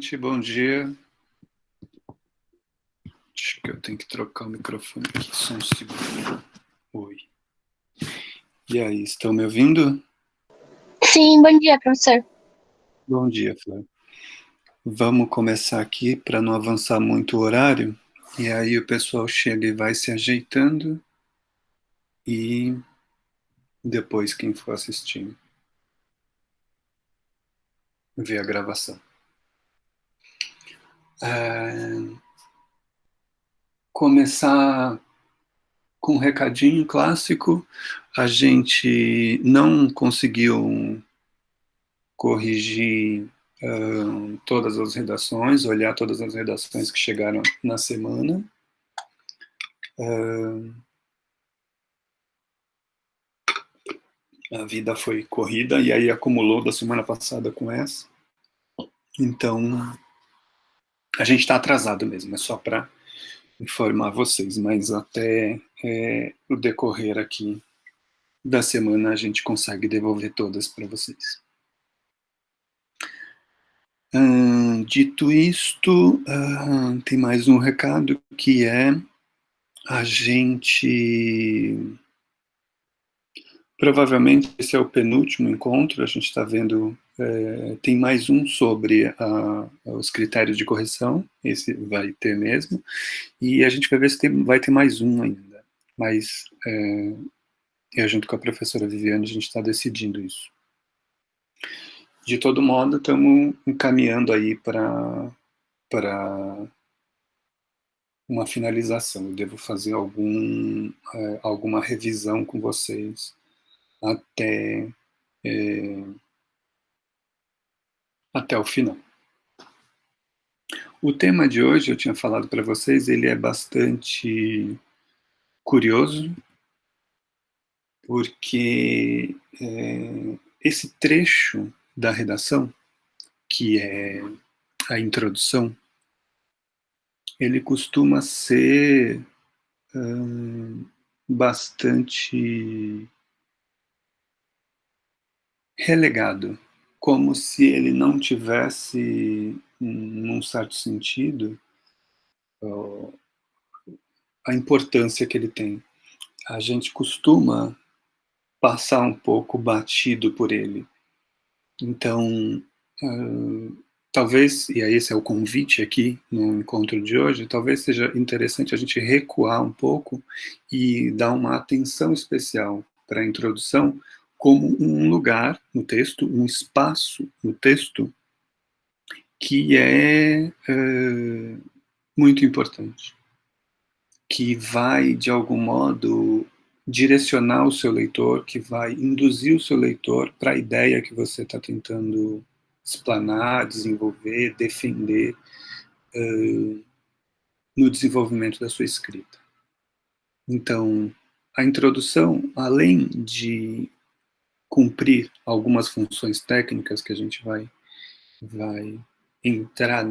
gente, bom dia. Acho que eu tenho que trocar o microfone aqui, só um segundo. Oi. E aí, estão me ouvindo? Sim, bom dia, professor. Bom dia, Flávio. Vamos começar aqui para não avançar muito o horário. E aí o pessoal chega e vai se ajeitando e depois quem for assistir vê a gravação. Começar com um recadinho clássico. A gente não conseguiu corrigir todas as redações, olhar todas as redações que chegaram na semana. A vida foi corrida e aí acumulou da semana passada com essa. Então, a gente está atrasado mesmo, é só para informar vocês, mas até o decorrer aqui da semana a gente consegue devolver todas para vocês. Dito isto, tem mais um recado que é a gente provavelmente esse é o penúltimo encontro, a gente está vendo, tem mais um sobre os critérios de correção, esse vai ter mesmo, e a gente vai ver se vai ter mais um ainda, mas eu junto com a professora Viviane a gente está decidindo isso. De todo modo, estamos encaminhando aí para uma finalização. Eu devo fazer alguma revisão com vocês até o final. O tema de hoje, eu tinha falado para vocês, ele é bastante curioso, porque esse trecho da redação, que é a introdução, ele costuma ser bastante relegado, como se ele não tivesse, num certo sentido, a importância que ele tem. A gente costuma passar um pouco batido por ele. Então, talvez, e aí esse é o convite aqui no encontro de hoje, talvez seja interessante a gente recuar um pouco e dar uma atenção especial para a introdução como um lugar no texto, um espaço no texto que é muito importante, que vai, de algum modo, direcionar o seu leitor, que vai induzir o seu leitor para a ideia que você está tentando explanar, desenvolver, defender no desenvolvimento da sua escrita. Então, a introdução, além de cumprir algumas funções técnicas que a gente vai entrar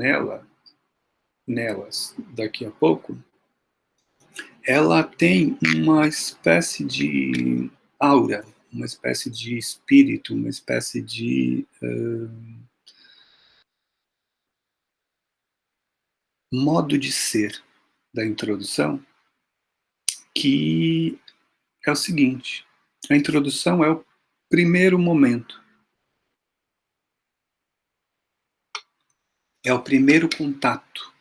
nelas daqui a pouco, ela tem uma espécie de aura, uma espécie de espírito, uma espécie de modo de ser da introdução, que é o seguinte: a introdução é o primeiro momento, é o primeiro contato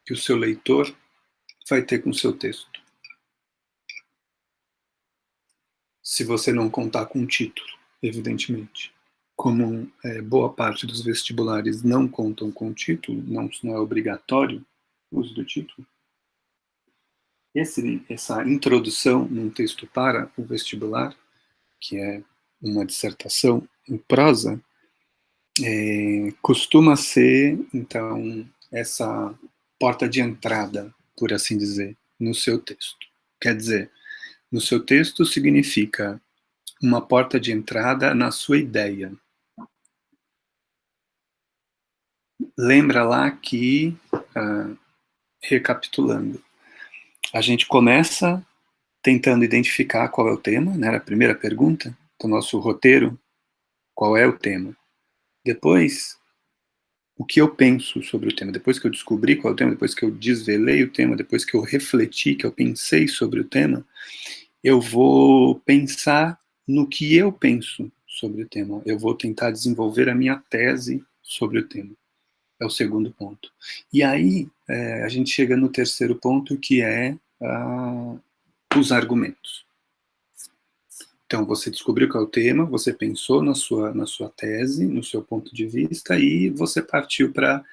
que o seu leitor vai ter com o seu texto. Se você não contar com o título, evidentemente. Como boa parte dos vestibulares não contam com o título, não é obrigatório o uso do título, essa introdução num texto para o vestibular, que é uma dissertação em prosa, costuma ser, então, essa porta de entrada, por assim dizer, no seu texto. Quer dizer, no seu texto significa uma porta de entrada na sua ideia. Lembra lá que, recapitulando, a gente começa tentando identificar qual é o tema, né? A primeira pergunta do nosso roteiro, qual é o tema. Depois, o que eu penso sobre o tema. Depois que eu descobri qual é o tema, depois que eu desvelei o tema, depois que eu refleti, que eu pensei sobre o tema, eu vou pensar no que eu penso sobre o tema. Eu vou tentar desenvolver a minha tese sobre o tema. É o segundo ponto. E aí, a gente chega no terceiro ponto, que é os argumentos. Então, você descobriu qual é o tema, você pensou na sua tese, no seu ponto de vista, e você partiu para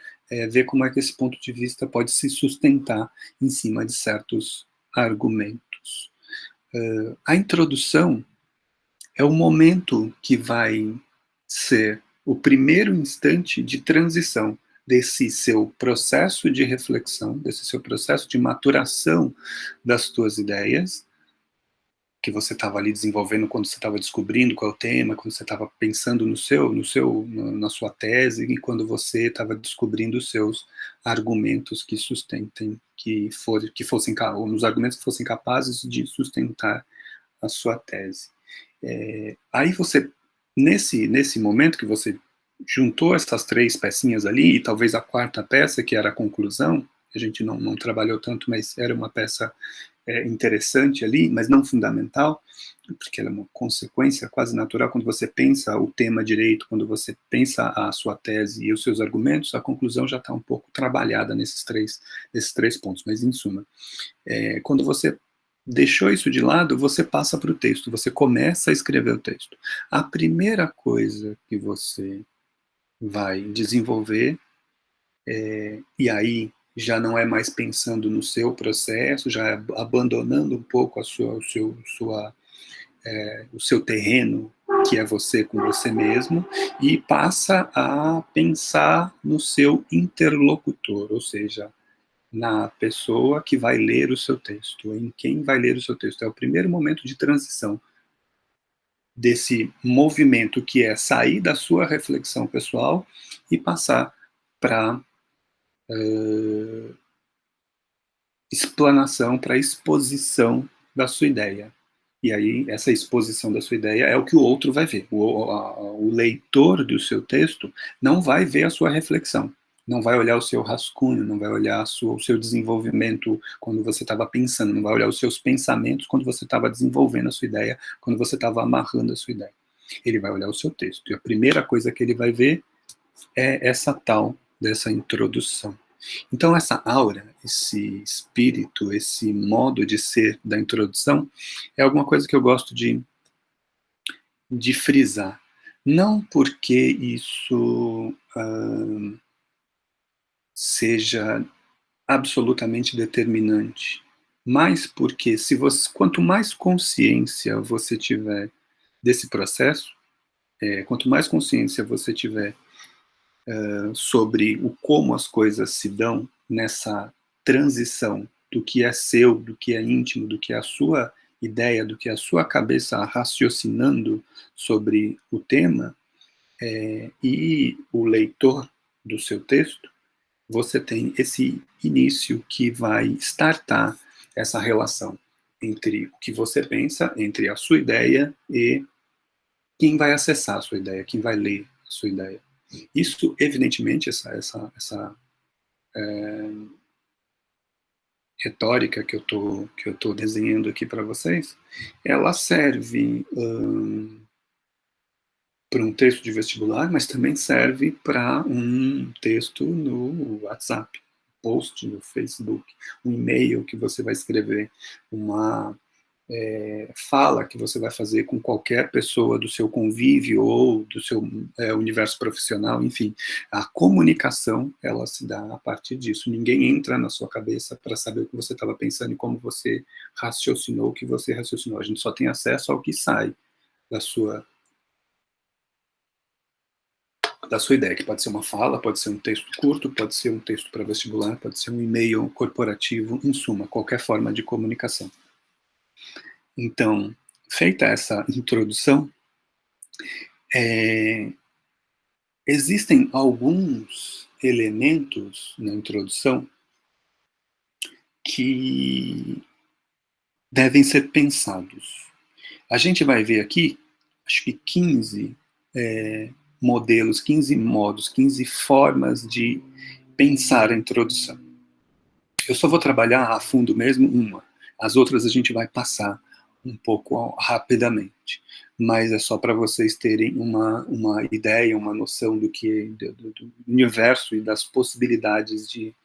ver como é que esse ponto de vista pode se sustentar em cima de certos argumentos. A introdução é o momento que vai ser o primeiro instante de transição desse seu processo de reflexão, desse seu processo de maturação das tuas ideias, que você estava ali desenvolvendo quando você estava descobrindo qual é o tema, quando você estava pensando na sua tese, e quando você estava descobrindo os seus argumentos que sustentem, fossem os argumentos que fossem capazes de sustentar a sua tese. Aí você, nesse momento que você juntou essas três pecinhas ali, e talvez a quarta peça, que era a conclusão, a gente não trabalhou tanto, mas era uma peça interessante ali, mas não fundamental, porque ela é uma consequência quase natural. Quando você pensa o tema direito, quando você pensa a sua tese e os seus argumentos, a conclusão já está um pouco trabalhada nesses três pontos. Mas, em suma, quando você deixou isso de lado, você passa para o texto, você começa a escrever o texto. A primeira coisa que você vai desenvolver, e aí já não é mais pensando no seu processo, já é abandonando um pouco o seu terreno, que é você com você mesmo, e passa a pensar no seu interlocutor, ou seja, na pessoa que vai ler o seu texto, em quem vai ler o seu texto. É o primeiro momento de transição desse movimento que é sair da sua reflexão pessoal e passar para explanação, para exposição da sua ideia. E aí, essa exposição da sua ideia é o que o outro vai ver. O leitor do seu texto não vai ver a sua reflexão, não vai olhar o seu rascunho, não vai olhar o seu desenvolvimento quando você estava pensando, não vai olhar os seus pensamentos quando você estava desenvolvendo a sua ideia, quando você estava amarrando a sua ideia. Ele vai olhar o seu texto. E a primeira coisa que ele vai ver é essa tal dessa introdução. Então, essa aura, esse espírito, esse modo de ser da introdução, é alguma coisa que eu gosto de frisar. Não porque isso seja absolutamente determinante, mas porque quanto mais consciência você tiver desse processo, quanto mais consciência você tiver sobre como as coisas se dão nessa transição do que é seu, do que é íntimo, do que é a sua ideia, do que é a sua cabeça raciocinando sobre o tema, e o leitor do seu texto, você tem esse início que vai startar essa relação entre o que você pensa, entre a sua ideia e quem vai acessar a sua ideia, quem vai ler a sua ideia. Isso, evidentemente, essa retórica que eu tô desenhando aqui para vocês, ela serve para um texto de vestibular, mas também serve para um texto no WhatsApp, post no Facebook, um e-mail que você vai escrever, uma fala que você vai fazer com qualquer pessoa do seu convívio ou do seu universo profissional, enfim, a comunicação, ela se dá a partir disso. Ninguém entra na sua cabeça para saber o que você estava pensando e como você raciocinou o que você raciocinou. A gente só tem acesso ao que sai da sua ideia, que pode ser uma fala, pode ser um texto curto, pode ser um texto para vestibular, pode ser um e-mail corporativo, em suma, qualquer forma de comunicação. Então, feita essa introdução, existem alguns elementos na introdução que devem ser pensados. A gente vai ver aqui, acho que 15 modelos, 15 modos, 15 formas de pensar a introdução. Eu só vou trabalhar a fundo mesmo uma. As outras a gente vai passar um pouco rapidamente. Mas é só para vocês terem uma ideia, uma noção do universo e das possibilidades de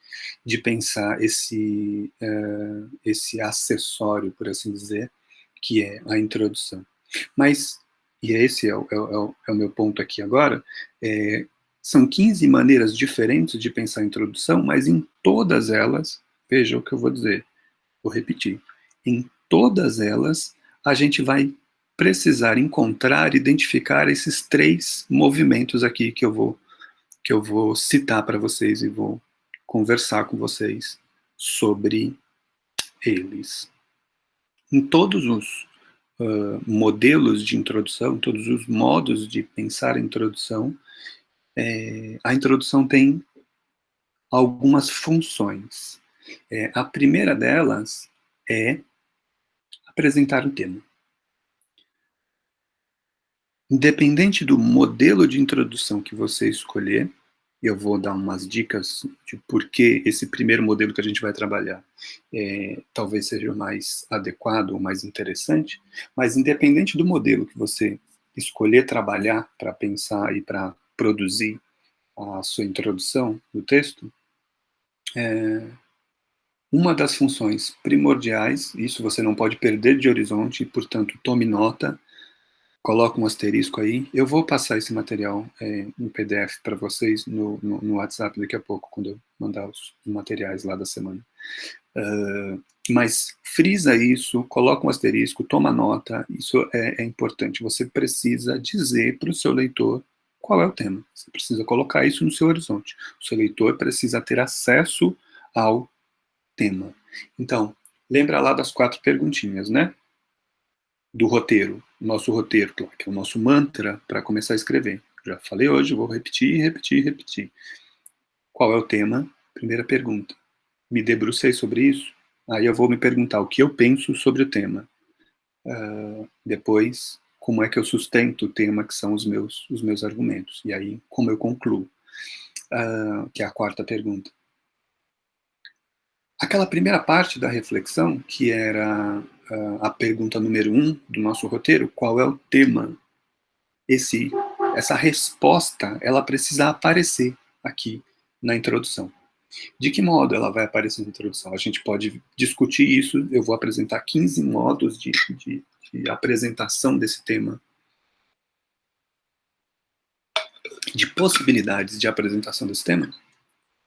pensar esse acessório, por assim dizer, que é a introdução. Mas, e esse é o meu ponto aqui agora, são 15 maneiras diferentes de pensar a introdução, mas em todas elas, veja o que eu vou dizer, vou repetir, em todas elas a gente vai precisar encontrar, identificar esses 3 movimentos aqui que eu vou citar para vocês e vou conversar com vocês sobre eles. Em todos os modelos de introdução, todos os modos de pensar a introdução tem algumas funções. A primeira delas é apresentar o tema. Independente do modelo de introdução que você escolher, eu vou dar umas dicas de por que esse primeiro modelo que a gente vai trabalhar talvez seja o mais adequado ou mais interessante, mas independente do modelo que você escolher trabalhar para pensar e para produzir a sua introdução do texto, uma das funções primordiais, isso você não pode perder de horizonte, portanto, tome nota, coloca um asterisco aí. Eu vou passar esse material em PDF para vocês no WhatsApp daqui a pouco, quando eu mandar os materiais lá da semana. Mas frisa isso, coloca um asterisco, toma nota, isso é importante. Você precisa dizer para o seu leitor qual é o tema. Você precisa colocar isso no seu horizonte. O seu leitor precisa ter acesso ao tema. Então, lembra lá das 4 perguntinhas, né? Do roteiro, nosso roteiro, que é o nosso mantra para começar a escrever. Já falei hoje, vou repetir, repetir, repetir. Qual é o tema? Primeira pergunta. Me debrucei sobre isso? Aí eu vou me perguntar o que eu penso sobre o tema. Depois, como é que eu sustento o tema, que são os meus argumentos. E aí, como eu concluo. Que é a 4ª pergunta. Aquela primeira parte da reflexão, que era a pergunta número 1 do nosso roteiro, qual é o tema? Essa resposta, ela precisa aparecer aqui na introdução. De que modo ela vai aparecer na introdução? A gente pode discutir isso, eu vou apresentar 15 modos de apresentação desse tema, de possibilidades de apresentação desse tema,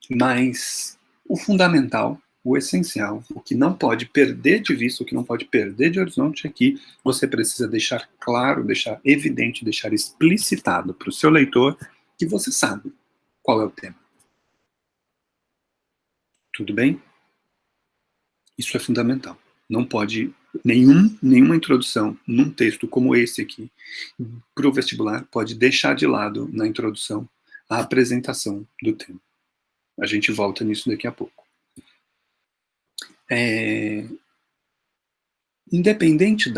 mas o fundamental, o essencial, o que não pode perder de vista, o que não pode perder de horizonte é que você precisa deixar claro, deixar evidente, deixar explicitado para o seu leitor que você sabe qual é o tema. Tudo bem? Isso é fundamental. Não pode, nenhuma introdução num texto como esse aqui, para o vestibular, pode deixar de lado na introdução a apresentação do tema. A gente volta nisso daqui a pouco. Independente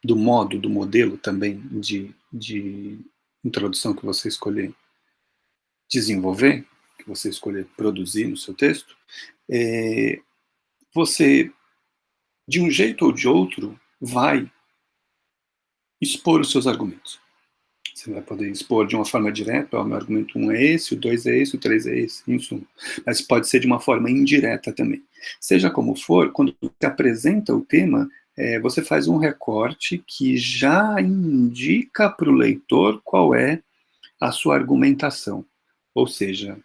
do modo, do modelo também de introdução que você escolher desenvolver, que você escolher produzir no seu texto, você, de um jeito ou de outro, vai expor os seus argumentos. Você vai poder expor de uma forma direta, o meu argumento 1 é esse, o 2 é esse, o 3 é esse, em suma. Mas pode ser de uma forma indireta também. Seja como for, quando você apresenta o tema, você faz um recorte que já indica para o leitor qual é a sua argumentação. Ou seja,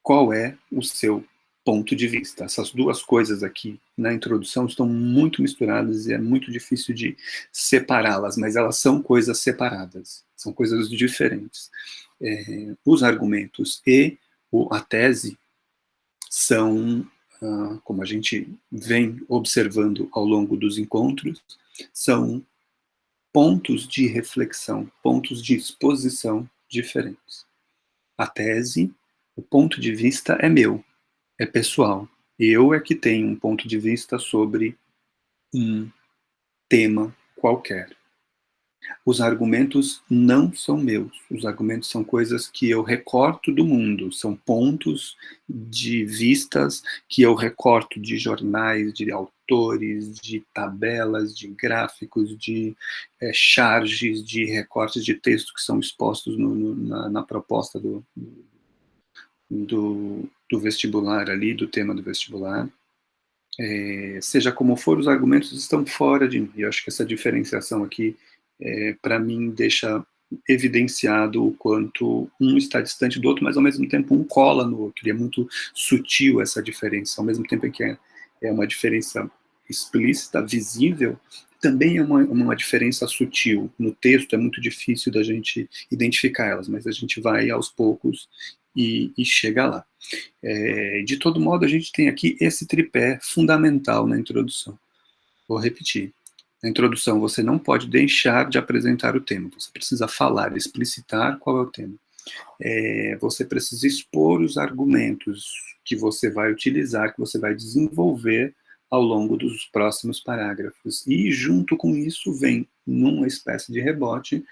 qual é o seu ponto de vista. Essas duas coisas aqui na introdução estão muito misturadas e é muito difícil de separá-las, mas elas são coisas separadas, são coisas diferentes. Os argumentos e a tese são, como a gente vem observando ao longo dos encontros, são pontos de reflexão, pontos de exposição diferentes. A tese, o ponto de vista é meu, é pessoal. Eu é que tenho um ponto de vista sobre um tema qualquer. Os argumentos não são meus. Os argumentos são coisas que eu recorto do mundo, são pontos de vistas que eu recorto de jornais, de autores, de tabelas, de gráficos, de charges, de recortes de texto que são expostos na proposta do vestibular ali, do tema do vestibular. Seja como for, os argumentos estão fora de mim. Eu acho que essa diferenciação aqui, para mim, deixa evidenciado o quanto um está distante do outro, mas ao mesmo tempo um cola no outro. E é muito sutil essa diferença. Ao mesmo tempo em que é uma diferença explícita, visível, também é uma diferença sutil. No texto é muito difícil da gente identificar elas, mas a gente vai aos poucos e chega lá. De todo modo, a gente tem aqui esse tripé fundamental na introdução. Vou repetir. Na introdução, você não pode deixar de apresentar o tema. Você precisa falar, explicitar qual é o tema. Você precisa expor os argumentos que você vai utilizar, que você vai desenvolver ao longo dos próximos parágrafos. E, junto com isso, vem, numa espécie de rebote,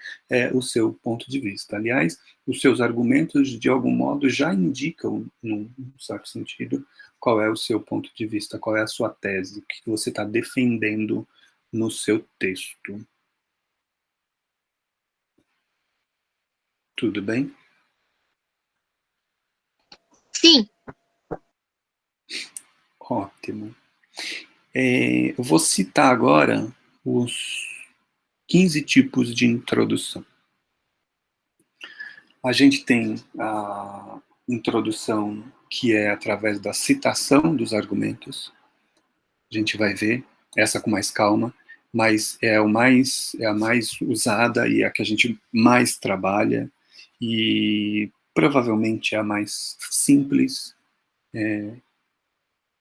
o seu ponto de vista. Aliás, os seus argumentos, de algum modo, já indicam, num certo sentido, qual é o seu ponto de vista, qual é a sua tese, o que você está defendendo no seu texto. Tudo bem? Sim. Ótimo. Eu vou citar agora os 15 tipos de introdução. A gente tem a introdução que é através da citação dos argumentos. A gente vai ver essa com mais calma, mas é a mais usada e é a que a gente mais trabalha e provavelmente é a mais simples.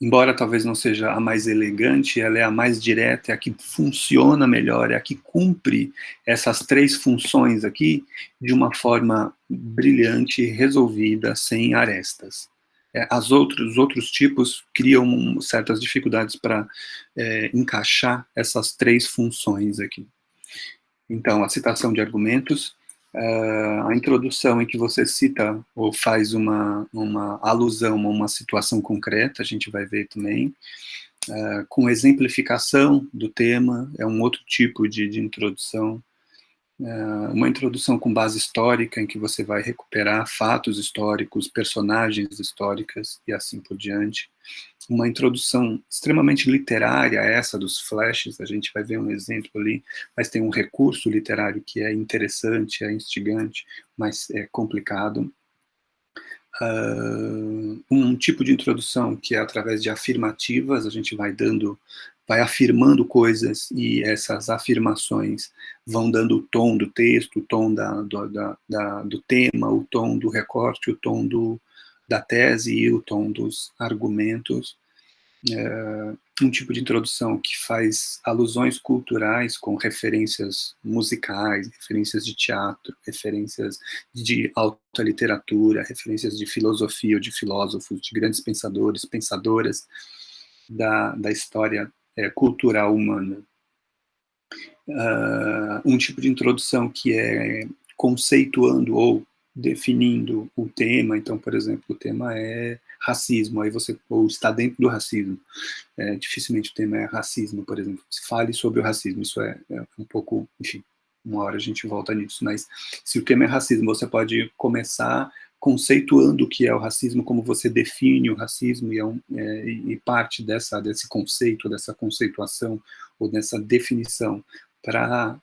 Embora talvez não seja a mais elegante, ela é a mais direta, é a que funciona melhor, é a que cumpre essas três funções aqui de uma forma brilhante, resolvida, sem arestas. Os outros tipos criam certas dificuldades para encaixar essas três funções aqui. Então, a citação de argumentos, a introdução em que você cita ou faz uma alusão a uma situação concreta, a gente vai ver também, com exemplificação do tema, é um outro tipo de introdução, uma introdução com base histórica, em que você vai recuperar fatos históricos, personagens históricas e assim por diante. Uma introdução extremamente literária, essa dos flashes, a gente vai ver um exemplo ali, mas tem um recurso literário que é interessante, é instigante, mas é complicado. Um tipo de introdução que é através de afirmativas, a gente vai afirmando coisas e essas afirmações vão dando o tom do texto, o tom do tema, o tom do recorte, o tom da tese e o tom dos argumentos. Um tipo de introdução que faz alusões culturais com referências musicais, referências de teatro, referências de alta literatura, referências de filosofia ou de filósofos, de grandes pensadores, pensadoras da história cultural humana. Um tipo de introdução que é conceituando ou definindo o tema. Então, por exemplo, o tema é racismo, aí você ou está dentro do racismo. Dificilmente o tema é racismo, por exemplo. Se fale sobre o racismo, isso é um pouco, enfim, uma hora a gente volta nisso, mas se o tema é racismo, você pode começar conceituando o que é o racismo, como você define o racismo, e parte desse conceito, dessa conceituação, ou dessa definição, para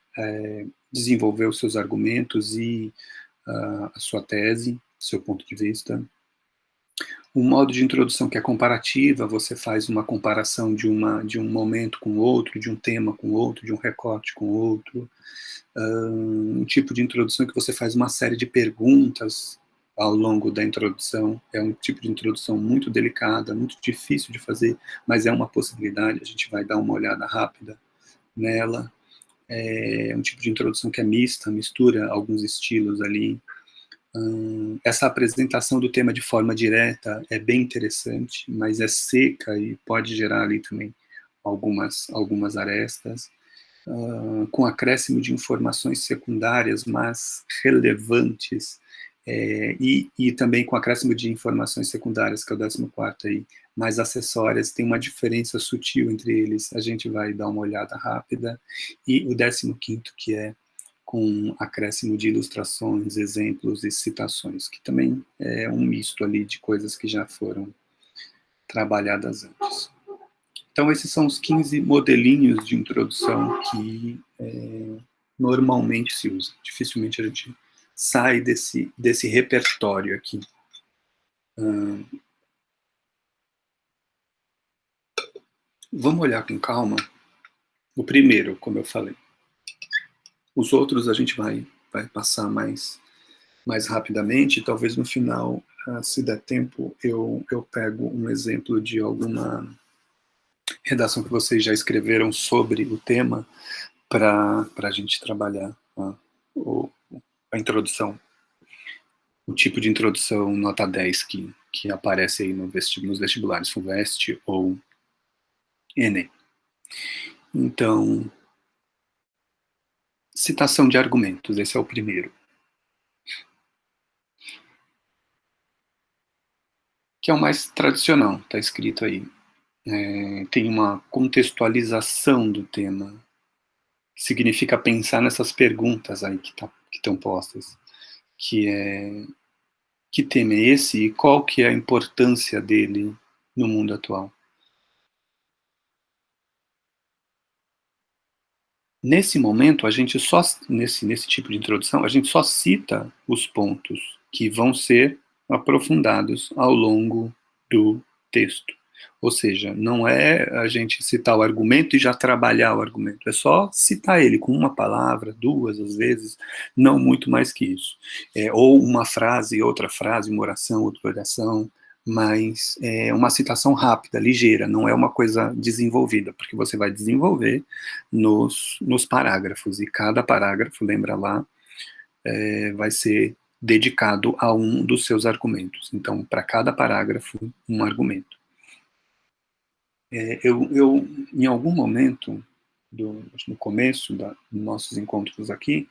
desenvolver os seus argumentos e a sua tese, seu ponto de vista. Um modo de introdução que é comparativa, você faz uma comparação de um momento com outro, de um tema com outro, de um recorte com outro. Um tipo de introdução que você faz uma série de perguntas ao longo da introdução. É um tipo de introdução muito delicada, muito difícil de fazer, mas é uma possibilidade, a gente vai dar uma olhada rápida nela. É um tipo de introdução que é mista, mistura alguns estilos ali. Essa apresentação do tema de forma direta é bem interessante, mas é seca e pode gerar ali também algumas arestas. com acréscimo de informações secundárias, mas relevantes, e também com acréscimo de informações secundárias, que é o 14º aí, mais acessórias, tem uma diferença sutil entre eles, a gente vai dar uma olhada rápida, e o 15º, que é com acréscimo de ilustrações, exemplos e citações, que também é um misto ali de coisas que já foram trabalhadas antes. Então, esses são os 15 modelinhos de introdução que normalmente se usa. Dificilmente a gente sai desse repertório aqui. Vamos olhar com calma. O primeiro, como eu falei. Os outros a gente vai passar mais rapidamente. Talvez no final, se der tempo, eu pego um exemplo de alguma redação que vocês já escreveram sobre o tema para a gente trabalhar a introdução, o tipo de introdução nota 10 que aparece aí nos vestibulares, FUVEST ou Enem. Então, citação de argumentos, esse é o primeiro. Que é o mais tradicional, está escrito aí. Tem uma contextualização do tema, que significa pensar nessas perguntas aí que estão postas, que é: que tema é esse e qual que é a importância dele no mundo atual? Nesse momento, a gente só, nesse tipo de introdução, a gente só cita os pontos que vão ser aprofundados ao longo do texto. Ou seja, não é a gente citar o argumento e já trabalhar o argumento, é só citar ele com uma palavra, duas, às vezes, não muito mais que isso. Ou uma frase, outra frase, uma oração, outra oração, mas é uma citação rápida, ligeira, não é uma coisa desenvolvida, porque você vai desenvolver nos parágrafos, e cada parágrafo, lembra lá, vai ser dedicado a um dos seus argumentos. Então, para cada parágrafo, um argumento. Eu, em algum momento, no começo dos nossos encontros aqui,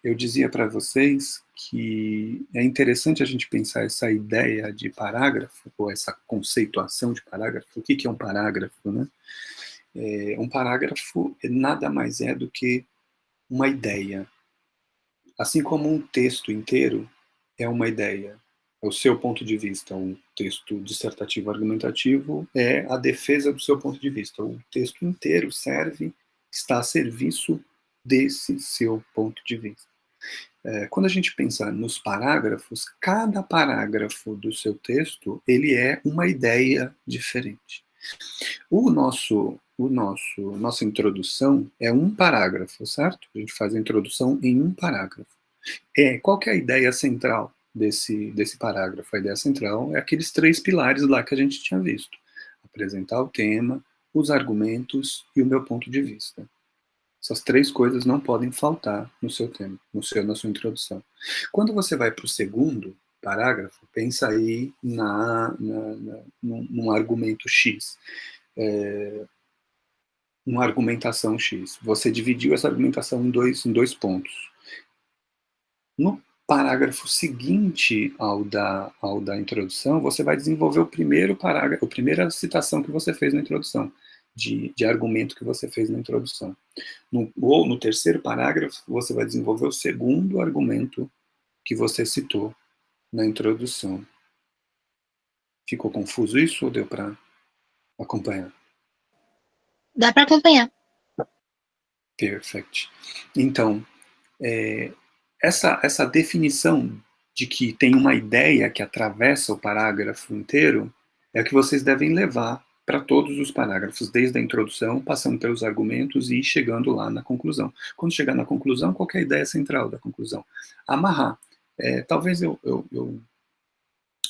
eu dizia para vocês que é interessante a gente pensar essa ideia de parágrafo, ou essa conceituação de parágrafo. O que é um parágrafo, né? Um parágrafo nada mais é do que uma ideia. Assim como um texto inteiro é uma ideia, é o seu ponto de vista. Um texto dissertativo argumentativo é a defesa do seu ponto de vista. O texto inteiro está a serviço desse seu ponto de vista. Quando a gente pensa nos parágrafos, cada parágrafo do seu texto, ele é uma ideia diferente. Nossa introdução é um parágrafo, certo? A gente faz a introdução em um parágrafo. Qual que é a ideia central desse parágrafo? A ideia central é aqueles 3 pilares lá que a gente tinha visto. Apresentar o tema, os argumentos e o meu ponto de vista. Essas 3 coisas não podem faltar no seu tema, na sua introdução. Quando você vai para o segundo parágrafo, pensa aí num argumento X. Uma argumentação X. Você dividiu essa argumentação em dois pontos. No parágrafo seguinte ao da introdução, você vai desenvolver o primeiro parágrafo, a primeira citação que você fez na introdução, de argumento que você fez na introdução. Ou no terceiro parágrafo, você vai desenvolver o segundo argumento que você citou na introdução. Ficou confuso isso ou deu para acompanhar? Dá para acompanhar. Perfect. Então, essa definição de que tem uma ideia que atravessa o parágrafo inteiro é o que vocês devem levar para todos os parágrafos, desde a introdução, passando pelos argumentos e chegando lá na conclusão. Quando chegar na conclusão, qual é a ideia central da conclusão? Amarrar. Talvez eu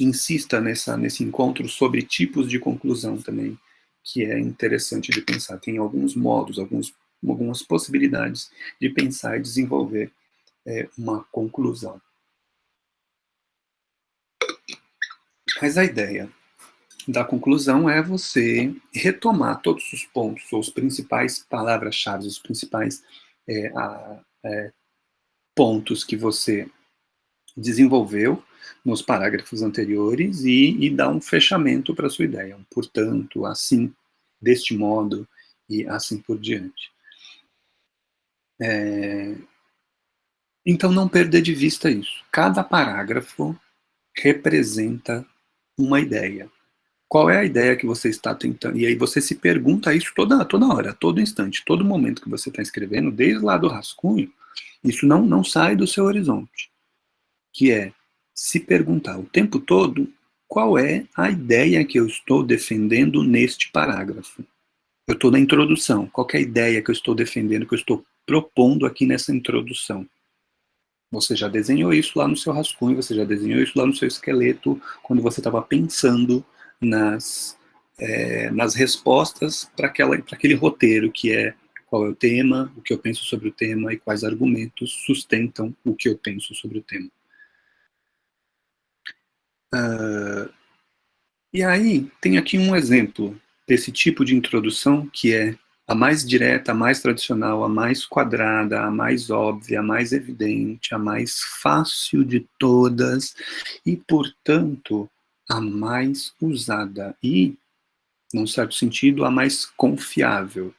insista nesse encontro sobre tipos de conclusão também, que é interessante de pensar. Tem alguns modos, algumas possibilidades de pensar e desenvolver uma conclusão. Mas a ideia da conclusão é você retomar todos os pontos, ou os principais palavras-chave, os principais pontos que você desenvolveu nos parágrafos anteriores e dar um fechamento para a sua ideia. Portanto, assim, deste modo e assim por diante. Então, não perder de vista isso. Cada parágrafo representa uma ideia. Qual é a ideia que você está tentando? E aí você se pergunta isso toda hora, todo instante, todo momento que você está escrevendo, desde lá do rascunho, isso não sai do seu horizonte, que é se perguntar o tempo todo qual é a ideia que eu estou defendendo neste parágrafo. Eu estou na introdução, qual é a ideia que eu estou defendendo, que eu estou propondo aqui nessa introdução? Você já desenhou isso lá no seu rascunho, você já desenhou isso lá no seu esqueleto, quando você estava pensando nas respostas para aquele roteiro, que é qual é o tema, o que eu penso sobre o tema e quais argumentos sustentam o que eu penso sobre o tema. E aí, tem aqui um exemplo desse tipo de introdução, que é a mais direta, a mais tradicional, a mais quadrada, a mais óbvia, a mais evidente, a mais fácil de todas e, portanto, a mais usada e, num certo sentido, a mais confiável.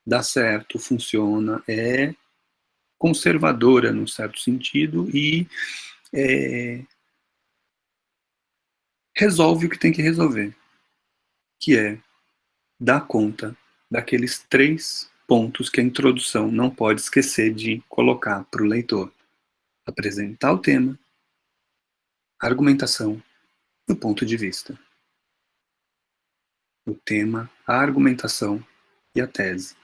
Dá certo, funciona, é conservadora, num certo sentido, e resolve o que tem que resolver, que é dar conta daqueles 3 pontos que a introdução não pode esquecer de colocar para o leitor. Apresentar o tema, a argumentação e o ponto de vista. O tema, a argumentação e a tese.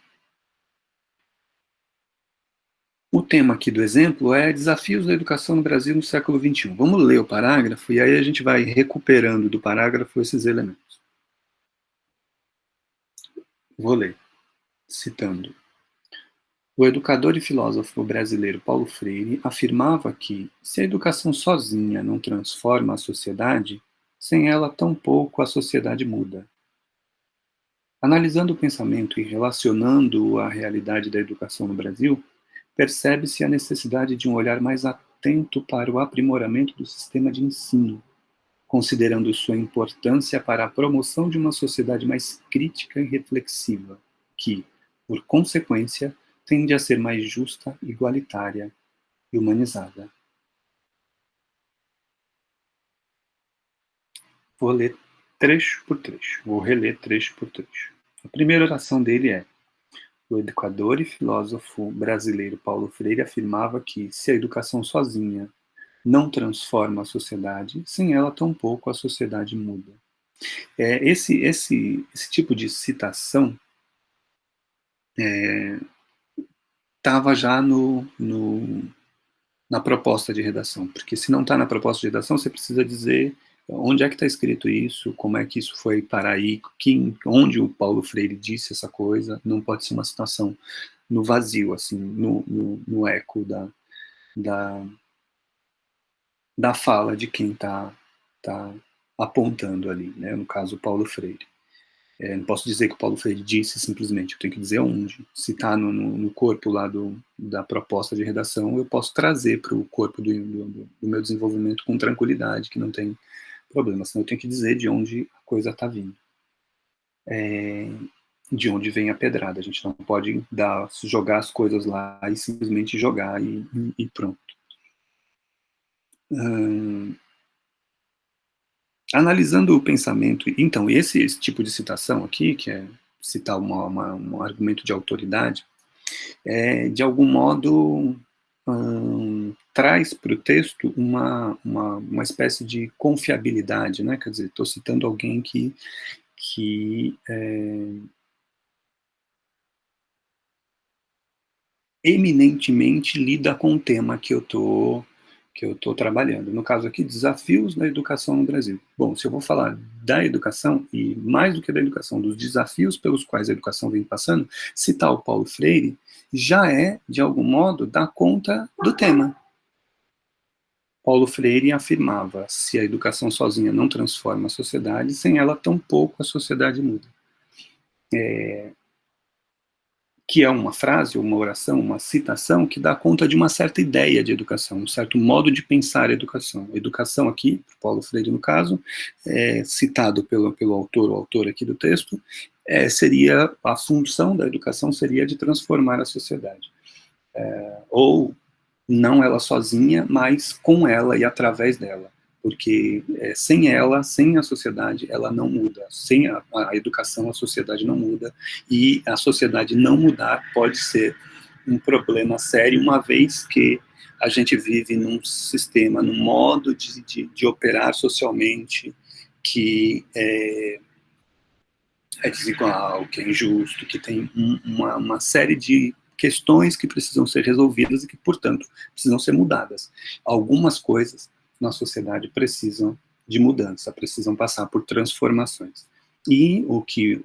O tema aqui do exemplo é Desafios da Educação no Brasil no século XXI. Vamos ler o parágrafo e aí a gente vai recuperando do parágrafo esses elementos. Vou ler, citando. O educador e filósofo brasileiro Paulo Freire afirmava que, se a educação sozinha não transforma a sociedade, sem ela tampouco a sociedade muda. Analisando o pensamento e relacionando-o à realidade da educação no Brasil, percebe-se a necessidade de um olhar mais atento para o aprimoramento do sistema de ensino, considerando sua importância para a promoção de uma sociedade mais crítica e reflexiva, que, por consequência, tende a ser mais justa, igualitária e humanizada. Vou ler trecho por trecho, vou reler trecho por trecho. A primeira oração dele é: o educador e filósofo brasileiro Paulo Freire afirmava que, se a educação sozinha não transforma a sociedade, sem ela tampouco a sociedade muda. Esse tipo de citação estava já na proposta de redação, porque se não está na proposta de redação, você precisa dizer onde é que está escrito isso, como é que isso foi parar aí, onde o Paulo Freire disse essa coisa. Não pode ser uma citação no vazio, assim, no eco da fala de quem está apontando ali, né? No caso, Paulo Freire. Não posso dizer que o Paulo Freire disse simplesmente, eu tenho que dizer onde. Se está no corpo lá da proposta de redação, eu posso trazer para o corpo do meu desenvolvimento com tranquilidade, que não tem problema, senão eu tenho que dizer de onde a coisa está vindo. De onde vem a pedrada. A gente não pode jogar as coisas lá e simplesmente jogar e pronto. Analisando o pensamento, então, esse tipo de citação aqui, que é citar um argumento de autoridade, de algum modo traz para o texto uma espécie de confiabilidade, né? Quer dizer, estou citando alguém que eminentemente lida com o tema que eu estou trabalhando. No caso aqui, desafios da educação no Brasil. Bom, se eu vou falar da educação, e mais do que da educação, dos desafios pelos quais a educação vem passando, citar o Paulo Freire já é, de algum modo, dar conta do tema. Paulo Freire afirmava: se a educação sozinha não transforma a sociedade, sem ela tampouco a sociedade muda. Que é uma frase, uma oração, uma citação que dá conta de uma certa ideia de educação, um certo modo de pensar a educação. A educação aqui, Paulo Freire no caso, citado pelo autor, o autor aqui do texto, seria, a função da educação seria de transformar a sociedade. Ou não ela sozinha, mas com ela e através dela. Porque sem ela, sem a sociedade, ela não muda. Sem a educação, a sociedade não muda. E a sociedade não mudar pode ser um problema sério, uma vez que a gente vive num sistema, num modo de operar socialmente que é desigual, que é injusto, que tem uma série de questões que precisam ser resolvidas e que, portanto, precisam ser mudadas. Algumas coisas na sociedade precisam de mudança, precisam passar por transformações. E o que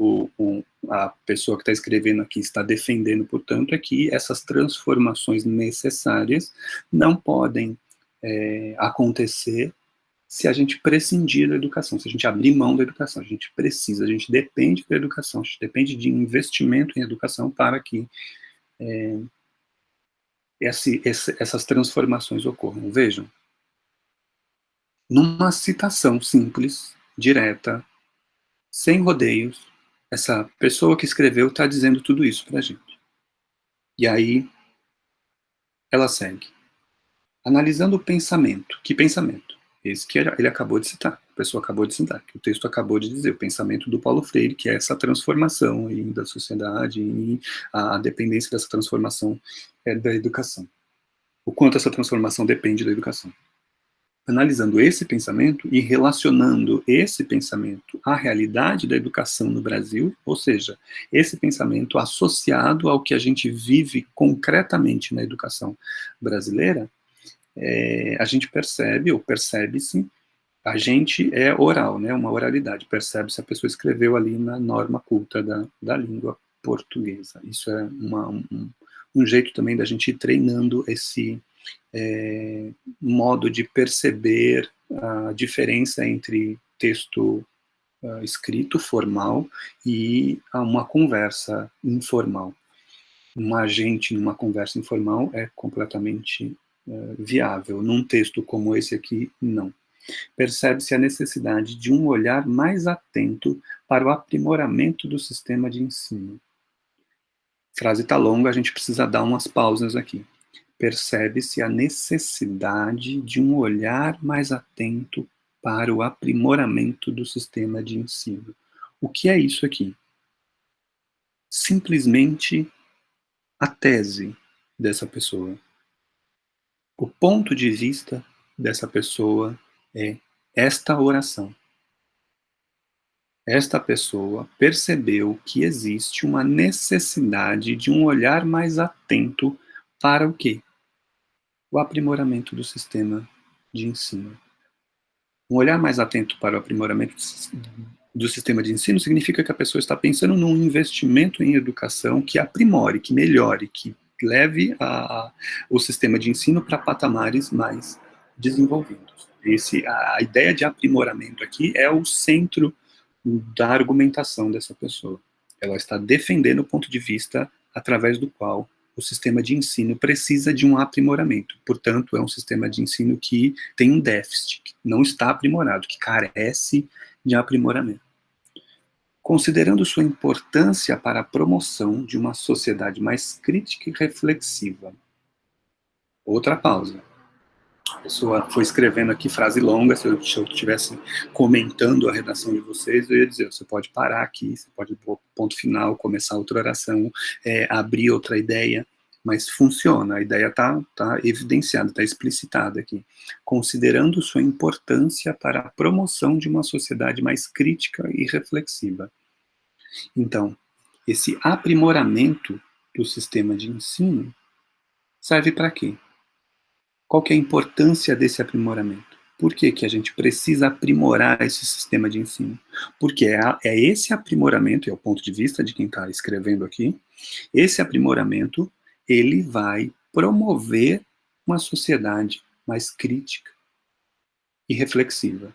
a pessoa que está escrevendo aqui está defendendo, portanto, é que essas transformações necessárias não podem acontecer se a gente prescindir da educação, se a gente abrir mão da educação. A gente precisa, a gente depende da educação, a gente depende de investimento em educação para que essas transformações ocorram. Vejam, numa citação simples, direta, sem rodeios, essa pessoa que escreveu está dizendo tudo isso para a gente. E aí, ela segue. Analisando o pensamento. Que pensamento? Esse que ele acabou de citar, a pessoa acabou de citar, que o texto acabou de dizer, o pensamento do Paulo Freire, que é essa transformação aí da sociedade e a dependência dessa transformação da educação. O quanto essa transformação depende da educação. Analisando esse pensamento e relacionando esse pensamento à realidade da educação no Brasil, ou seja, esse pensamento associado ao que a gente vive concretamente na educação brasileira, a gente percebe, ou percebe-se, a gente é oral, né, uma oralidade, percebe-se a pessoa escreveu ali na norma culta da língua portuguesa. Isso é um jeito também da gente ir treinando esse modo de perceber a diferença entre texto escrito, formal, e uma conversa informal. Um agente numa conversa informal é completamente viável. Num texto como esse aqui, não. Percebe-se a necessidade de um olhar mais atento para o aprimoramento do sistema de ensino. A frase está longa, a gente precisa dar umas pausas aqui. Percebe-se a necessidade de um olhar mais atento para o aprimoramento do sistema de ensino. O que é isso aqui? Simplesmente a tese dessa pessoa. O ponto de vista dessa pessoa é esta oração. Esta pessoa percebeu que existe uma necessidade de um olhar mais atento para o quê? O aprimoramento do sistema de ensino. Um olhar mais atento para o aprimoramento do sistema de ensino significa que a pessoa está pensando num investimento em educação que aprimore, que melhore, que leve o sistema de ensino para patamares mais desenvolvidos. A ideia de aprimoramento aqui é o centro da argumentação dessa pessoa. Ela está defendendo o ponto de vista através do qual o sistema de ensino precisa de um aprimoramento. Portanto, é um sistema de ensino que tem um déficit, que não está aprimorado, que carece de aprimoramento. Considerando sua importância para a promoção de uma sociedade mais crítica e reflexiva. Outra pausa. A pessoa foi escrevendo aqui frase longa, se eu estivesse comentando a redação de vocês, eu ia dizer, você pode parar aqui, você pode pôr ponto final, começar outra oração, abrir outra ideia, mas funciona, a ideia está evidenciada, está explicitada aqui. Considerando sua importância para a promoção de uma sociedade mais crítica e reflexiva. Então, esse aprimoramento do sistema de ensino serve para quê? Qual que é a importância desse aprimoramento? Por que que a gente precisa aprimorar esse sistema de ensino? Porque é esse aprimoramento, é o ponto de vista de quem está escrevendo aqui, esse aprimoramento, ele vai promover uma sociedade mais crítica e reflexiva.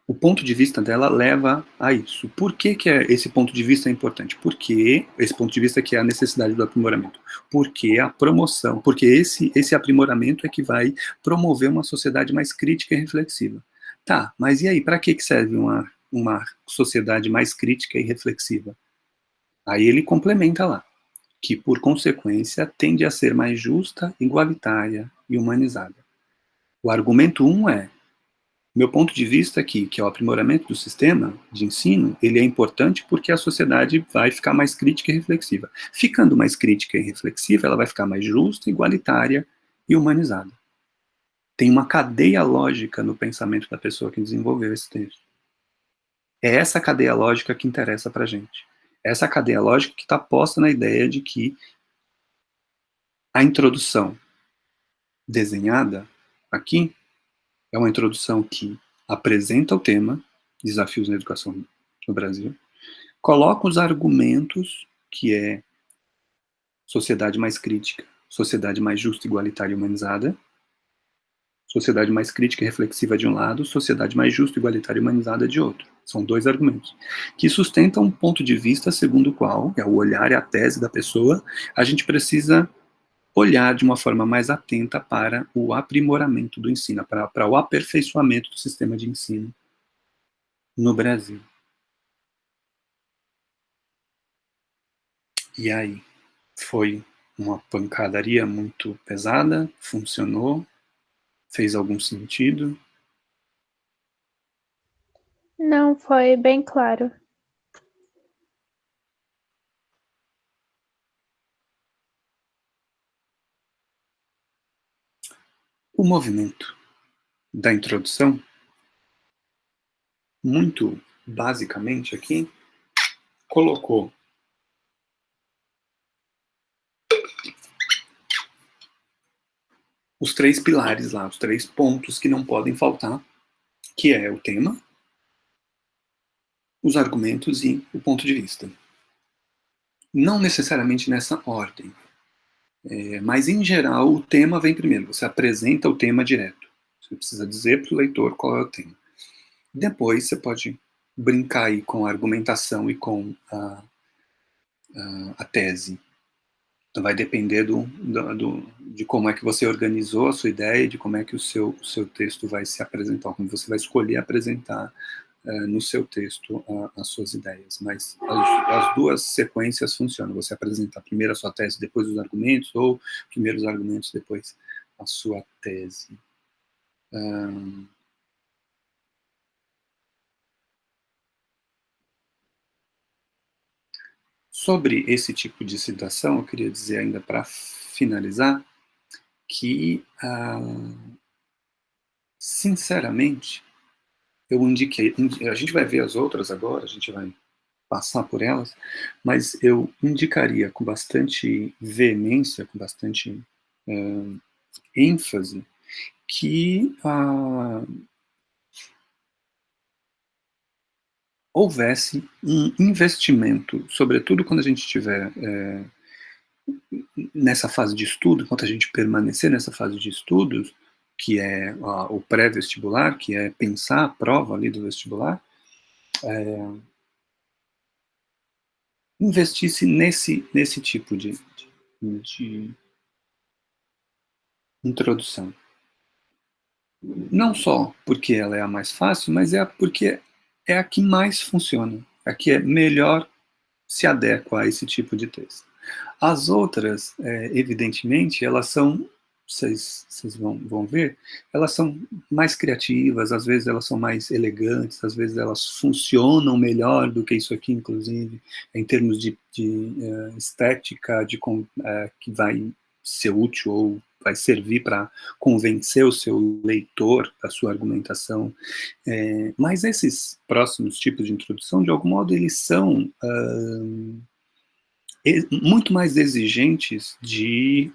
O ponto de vista dela leva a isso. Por que esse ponto de vista é importante? Porque esse ponto de vista que é a necessidade do aprimoramento. Porque a promoção, porque esse aprimoramento é que vai promover uma sociedade mais crítica e reflexiva. Tá, mas e aí, para que serve uma sociedade mais crítica e reflexiva? Aí ele complementa lá, que por consequência tende a ser mais justa, igualitária e humanizada. O argumento 1 é: meu ponto de vista aqui, que é o aprimoramento do sistema de ensino, ele é importante porque a sociedade vai ficar mais crítica e reflexiva. Ficando mais crítica e reflexiva, ela vai ficar mais justa, igualitária e humanizada. Tem uma cadeia lógica no pensamento da pessoa que desenvolveu esse texto. É essa cadeia lógica que interessa para a gente. Essa cadeia lógica que está posta na ideia de que a introdução desenhada aqui é uma introdução que apresenta o tema, desafios na educação no Brasil, coloca os argumentos, que é sociedade mais crítica, sociedade mais justa, igualitária e humanizada, sociedade mais crítica e reflexiva de um lado, sociedade mais justa, igualitária e humanizada de outro. São dois argumentos que sustentam um ponto de vista segundo o qual, é o olhar e a tese da pessoa, a gente precisa olhar de uma forma mais atenta para o aprimoramento do ensino, para o aperfeiçoamento do sistema de ensino no Brasil. E aí, foi uma pancadaria muito pesada? Funcionou? Fez algum sentido? Não, foi bem claro. O movimento da introdução, muito basicamente aqui, colocou os três pilares lá, os três pontos que não podem faltar, que é o tema, os argumentos e o ponto de vista. Não necessariamente nessa ordem, mas em geral o tema vem primeiro, você apresenta o tema direto. Você precisa dizer para o leitor qual é o tema. Depois você pode brincar aí com a argumentação e com a tese. Então vai depender de como é que você organizou a sua ideia, de como é que o seu texto vai se apresentar, como você vai escolher apresentar no seu texto as suas ideias. Mas as duas sequências funcionam. Você apresentar primeiro a sua tese, depois os argumentos, ou primeiro os argumentos, depois a sua tese. Sobre esse tipo de situação, eu queria dizer ainda para finalizar que, sinceramente, eu indiquei, a gente vai ver as outras agora, a gente vai passar por elas, mas eu indicaria com bastante veemência, com bastante ênfase, que houvesse um investimento, sobretudo quando a gente estiver nessa fase de estudo, enquanto a gente permanecer nessa fase de estudos, que é o pré-vestibular, que é pensar a prova ali do vestibular, investisse nesse tipo de introdução. Não só porque ela é a mais fácil, mas porque é a que mais funciona, a que é melhor se adequa a esse tipo de texto. As outras, evidentemente, elas são, vocês vão ver, elas são mais criativas, às vezes elas são mais elegantes, às vezes elas funcionam melhor do que isso aqui, inclusive, em termos de estética, que vai ser útil ou vai servir para convencer o seu leitor da sua argumentação. Mas esses próximos tipos de introdução, de algum modo, eles são muito mais exigentes de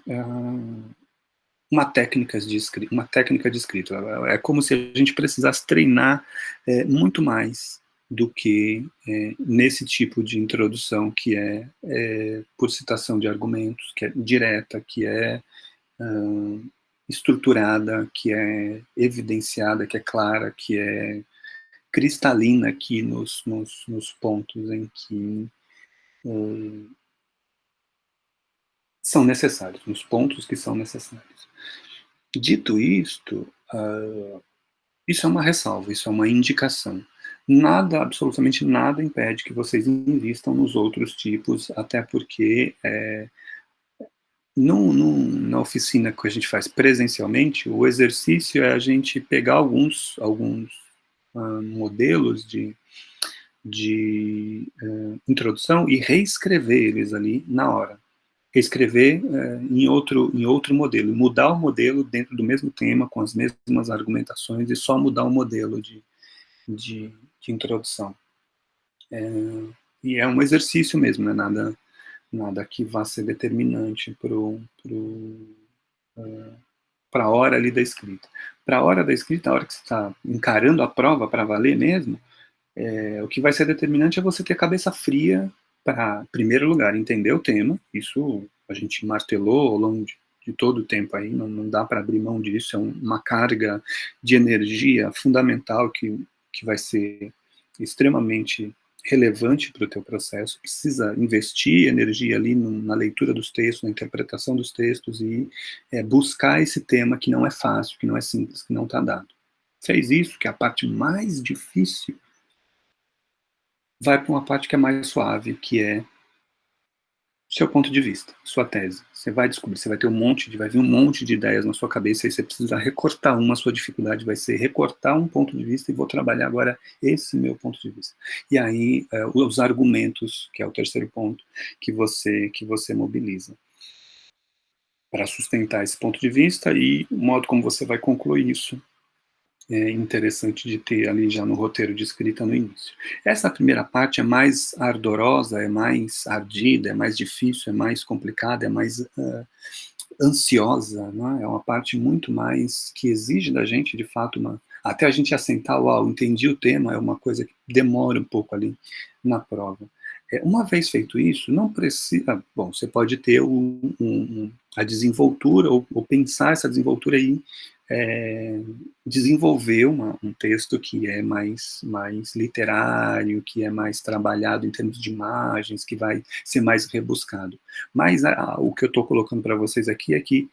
uma técnica de escrita. É como se a gente precisasse treinar muito mais do que nesse tipo de introdução que é por citação de argumentos, que é direta, que é estruturada, que é evidenciada, que é clara, que é cristalina aqui nos pontos em que são necessários, nos pontos que são necessários. Dito isto, isso é uma ressalva, isso é uma indicação. Nada, absolutamente nada impede que vocês invistam nos outros tipos, até porque na oficina que a gente faz presencialmente, o exercício é a gente pegar alguns modelos de introdução e reescrever eles ali na hora. Reescrever em outro modelo, mudar o modelo dentro do mesmo tema, com as mesmas argumentações, e só mudar o modelo de introdução. E é um exercício mesmo, não é nada que vá ser determinante para a hora ali da escrita. Para a hora da escrita, a hora que você está encarando a prova para valer mesmo, o que vai ser determinante é você ter a cabeça fria para, em primeiro lugar, entender o tema. Isso a gente martelou ao longo de todo o tempo aí, não dá para abrir mão disso, é uma carga de energia fundamental que vai ser extremamente relevante para o teu processo. Precisa investir energia ali na leitura dos textos, na interpretação dos textos e buscar esse tema que não é fácil, que não é simples, que não está dado. Fez isso, que é a parte mais difícil, vai para uma parte que é mais suave, que é seu ponto de vista, sua tese. Você vai descobrir, você vai ter vai vir um monte de ideias na sua cabeça e você precisa recortar uma. A sua dificuldade vai ser recortar um ponto de vista e vou trabalhar agora esse meu ponto de vista. E aí, os argumentos, que é o terceiro ponto, que você mobiliza para sustentar esse ponto de vista e o modo como você vai concluir isso. É interessante de ter ali já no roteiro de escrita no início. Essa primeira parte é mais ardorosa, é mais ardida, é mais difícil, é mais complicada, é mais ansiosa, né? É uma parte muito mais que exige da gente, de fato, até a gente assentar, uau, entendi o tema, é uma coisa que demora um pouco ali na prova. Uma vez feito isso, não precisa... Bom, você pode ter a desenvoltura, ou pensar essa desenvoltura aí, desenvolver um texto que é mais literário, que é mais trabalhado em termos de imagens, que vai ser mais rebuscado. Mas o que eu estou colocando para vocês aqui é que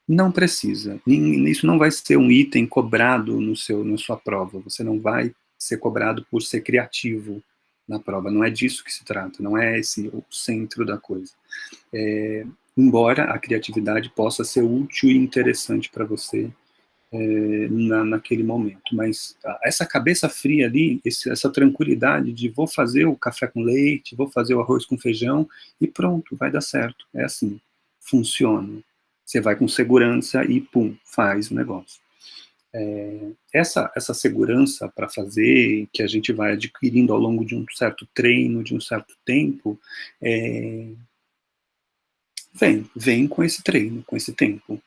não precisa. Isso não vai ser um item cobrado na sua prova. Você não vai ser cobrado por ser criativo na prova. Não é disso que se trata. Não é esse o centro da coisa. Embora a criatividade possa ser útil e interessante para você naquele momento, mas essa cabeça fria ali, essa tranquilidade de vou fazer o café com leite, vou fazer o arroz com feijão e pronto, vai dar certo, é assim, funciona. Você vai com segurança e pum, faz o negócio. Essa segurança para fazer, que a gente vai adquirindo ao longo de um certo treino, de um certo tempo, vem com esse treino, com esse tempo.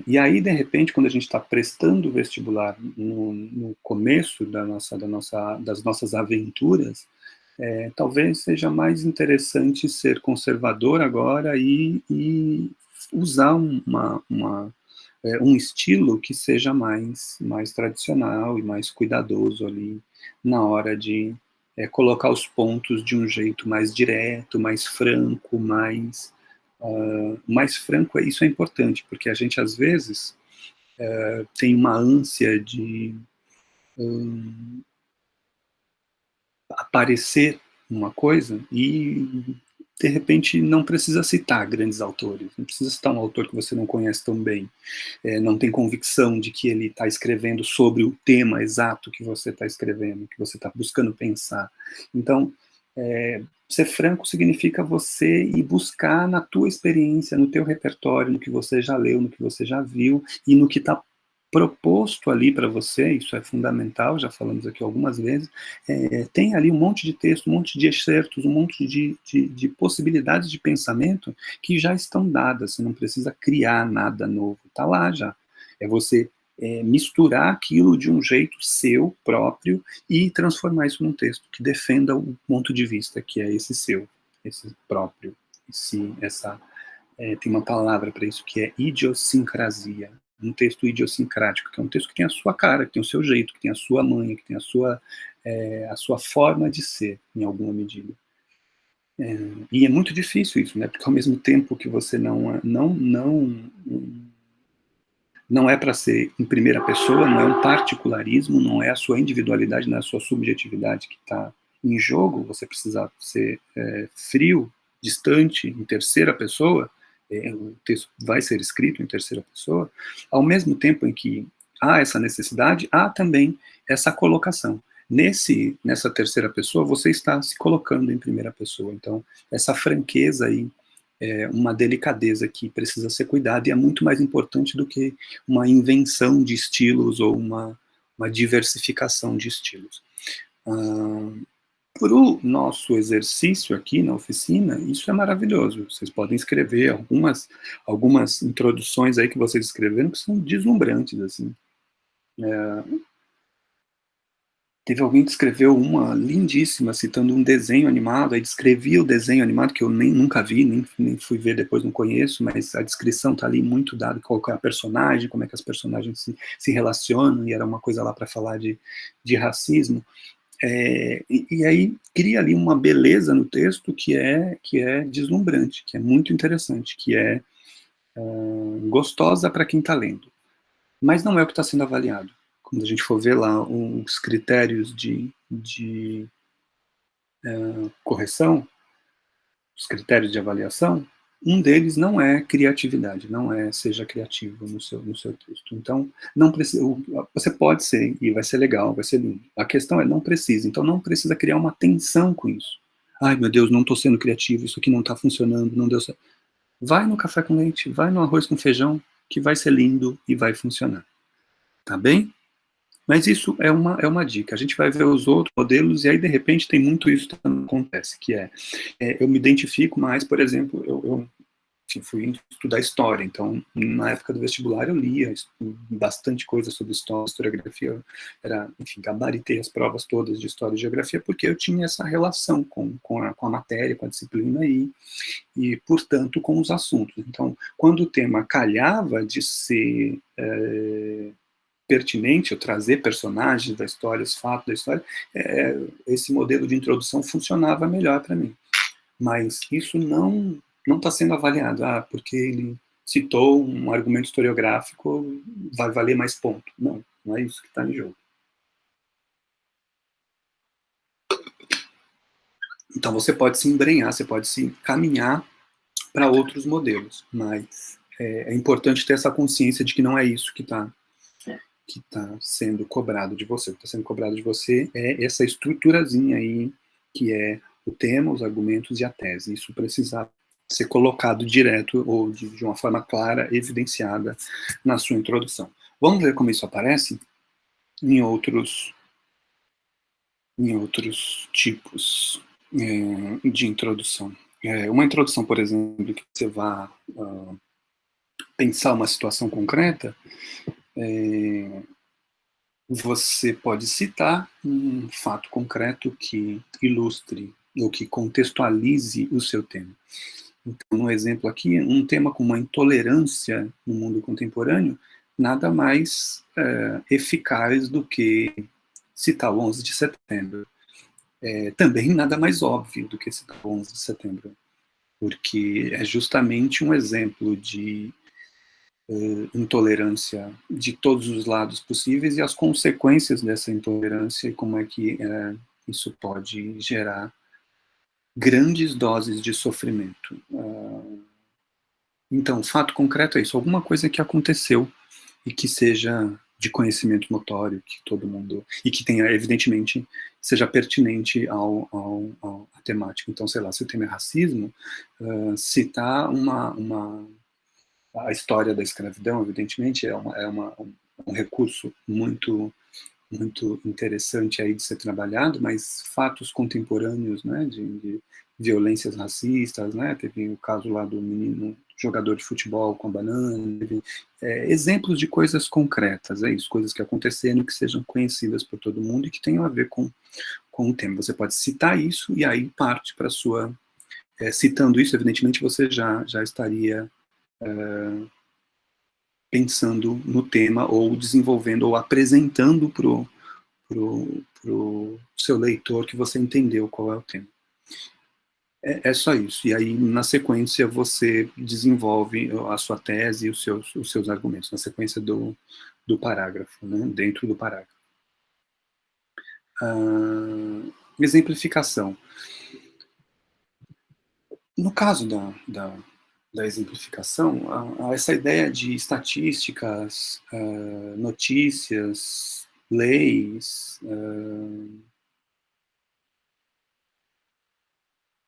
E aí, de repente, quando a gente está prestando o vestibular no começo das nossas aventuras, talvez seja mais interessante ser conservador agora e usar um estilo que seja mais tradicional e mais cuidadoso ali na hora de colocar os pontos de um jeito mais direto, mais franco, mais franco. Isso é importante, porque a gente às vezes tem uma ânsia de aparecer uma coisa e de repente não precisa citar grandes autores, não precisa citar um autor que você não conhece tão bem, não tem convicção de que ele está escrevendo sobre o tema exato que você está escrevendo, que você está buscando pensar. Então, ser franco significa você ir buscar na tua experiência, no teu repertório, no que você já leu, no que você já viu, e no que está proposto ali para você. Isso é fundamental, já falamos aqui algumas vezes. Tem ali um monte de texto, um monte de excertos, um monte de possibilidades de pensamento que já estão dadas, você não precisa criar nada novo, está lá já. É você misturar aquilo de um jeito seu, próprio, e transformar isso num texto que defenda o ponto de vista que é esse seu, esse próprio, essa tem uma palavra para isso, que é idiosincrasia. Um texto idiosincrático, que é um texto que tem a sua cara, que tem o seu jeito, que tem a sua manha, que tem a sua forma de ser, em alguma medida. E é muito difícil isso, né? Porque ao mesmo tempo que você não é para ser em primeira pessoa, não é um particularismo, não é a sua individualidade, não é a sua subjetividade que está em jogo, você precisa ser frio, distante, em terceira pessoa, o texto vai ser escrito em terceira pessoa, ao mesmo tempo em que há essa necessidade, há também essa colocação. Nessa terceira pessoa, você está se colocando em primeira pessoa. Então, essa franqueza aí é uma delicadeza que precisa ser cuidada e é muito mais importante do que uma invenção de estilos ou uma diversificação de estilos. Para o nosso exercício aqui na oficina, isso é maravilhoso. Vocês podem escrever algumas introduções aí que vocês escreveram que são deslumbrantes, assim. Teve alguém que escreveu uma lindíssima, citando um desenho animado, aí descrevia o desenho animado, que eu nunca vi, nem fui ver depois, não conheço, mas a descrição está ali muito dada, qual é a personagem, como é que as personagens se relacionam, e era uma coisa lá para falar de racismo. E aí cria ali uma beleza no texto que é deslumbrante, que é muito interessante, que é gostosa para quem está lendo. Mas não é o que está sendo avaliado. Quando a gente for ver lá os critérios de correção, os critérios de avaliação, um deles não é criatividade, não é seja criativo no seu texto. Então, não precisa, você pode ser, e vai ser legal, vai ser lindo. A questão é, não precisa. Então, não precisa criar uma tensão com isso. Ai, meu Deus, não estou sendo criativo, isso aqui não está funcionando, não deu certo. Vai no café com leite, vai no arroz com feijão, que vai ser lindo e vai funcionar. Tá bem? Mas isso é uma dica. A gente vai ver os outros modelos e aí, de repente, tem muito isso que acontece, que eu me identifico mais, por exemplo, eu fui estudar história, então, na época do vestibular, eu lia bastante coisa sobre história, historiografia, gabaritei as provas todas de história e geografia, porque eu tinha essa relação com a matéria, com a disciplina e, portanto, com os assuntos. Então, quando o tema calhava de ser pertinente, eu trazer personagens da história, os fatos da história, esse modelo de introdução funcionava melhor para mim. Mas isso não está sendo avaliado. Porque ele citou um argumento historiográfico, vai valer mais ponto. Não é isso que está em jogo. Então você pode se embrenhar, você pode se caminhar para outros modelos, mas é importante ter essa consciência de que não é isso que está sendo cobrado de você. O que está sendo cobrado de você é essa estruturazinha aí, que é o tema, os argumentos e a tese. Isso precisa ser colocado direto ou de uma forma clara, evidenciada na sua introdução. Vamos ver como isso aparece em outros tipos de introdução. Uma introdução, por exemplo, que você vá pensar uma situação concreta, você pode citar um fato concreto que ilustre ou que contextualize o seu tema. Então, no exemplo aqui, um tema como a intolerância no mundo contemporâneo, nada mais eficaz do que citar o 11 de setembro. Também nada mais óbvio do que citar o 11 de setembro, porque é justamente um exemplo de intolerância de todos os lados possíveis e as consequências dessa intolerância e como é que isso pode gerar grandes doses de sofrimento. Então, fato concreto é isso, alguma coisa que aconteceu e que seja de conhecimento notório, que todo mundo, e que tenha, evidentemente, seja pertinente à temática. Então, sei lá, se o tema é racismo, citar a história da escravidão, evidentemente, é um recurso muito interessante aí de ser trabalhado, mas fatos contemporâneos, né, de violências racistas, né, teve o caso lá do menino jogador de futebol com a banana, teve, exemplos de coisas concretas, é isso, coisas que aconteceram, que sejam conhecidas por todo mundo e que tenham a ver com o tema. Você pode citar isso e aí parte para a sua citando isso, evidentemente você já estaria pensando no tema, ou desenvolvendo, ou apresentando pro seu leitor que você entendeu qual é o tema. É só isso. E aí, na sequência, você desenvolve a sua tese e os seus argumentos, na sequência do parágrafo, né, dentro do parágrafo. Exemplificação. No caso da exemplificação, essa ideia de estatísticas, notícias, leis,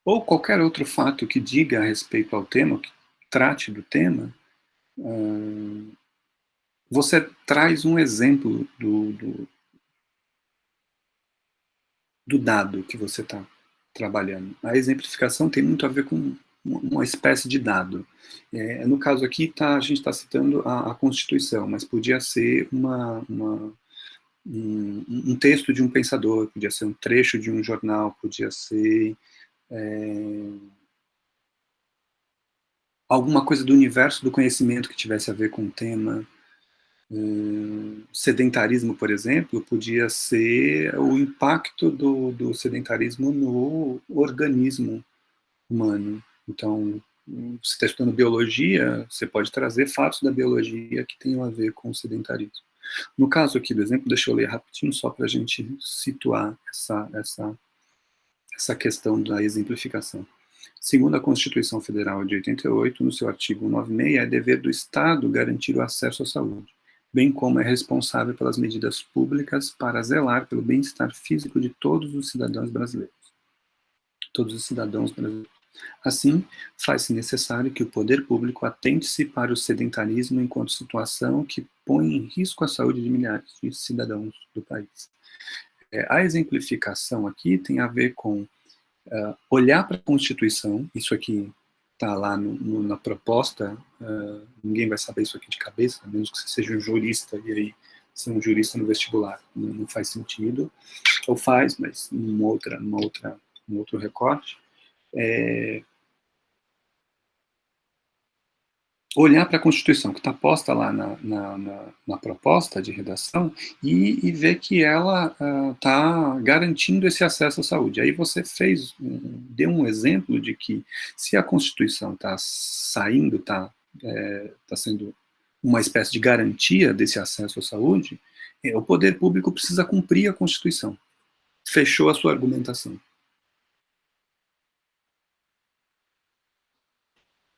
ou qualquer outro fato que diga a respeito ao tema, que trate do tema, você traz um exemplo do dado que você está trabalhando. A exemplificação tem muito a ver com uma espécie de dado. No caso aqui, a gente está citando a Constituição, mas podia ser um texto de um pensador, podia ser um trecho de um jornal, podia ser alguma coisa do universo do conhecimento que tivesse a ver com o tema. Sedentarismo, por exemplo, podia ser o impacto do sedentarismo no organismo humano. Então, se está estudando biologia, você pode trazer fatos da biologia que tenham a ver com o sedentarismo. No caso aqui do exemplo, deixa eu ler rapidinho só para a gente situar essa questão da exemplificação. Segundo a Constituição Federal de 88, no seu artigo 196, é dever do Estado garantir o acesso à saúde, bem como é responsável pelas medidas públicas para zelar pelo bem-estar físico de todos os cidadãos brasileiros. Todos os cidadãos brasileiros. Assim, faz-se necessário que o poder público atente-se para o sedentarismo enquanto situação que põe em risco a saúde de milhares de cidadãos do país. A exemplificação aqui tem a ver com olhar para a Constituição, isso aqui está lá na proposta, ninguém vai saber isso aqui de cabeça, a menos que você seja um jurista, e aí ser um jurista no vestibular não faz sentido, ou faz, mas um outro recorte. Olhar para a Constituição, que está posta lá na proposta de redação, e ver que ela está garantindo esse acesso à saúde. Aí você deu um exemplo de que se a Constituição está saindo, está sendo uma espécie de garantia desse acesso à saúde, o poder público precisa cumprir a Constituição. Fechou a sua argumentação.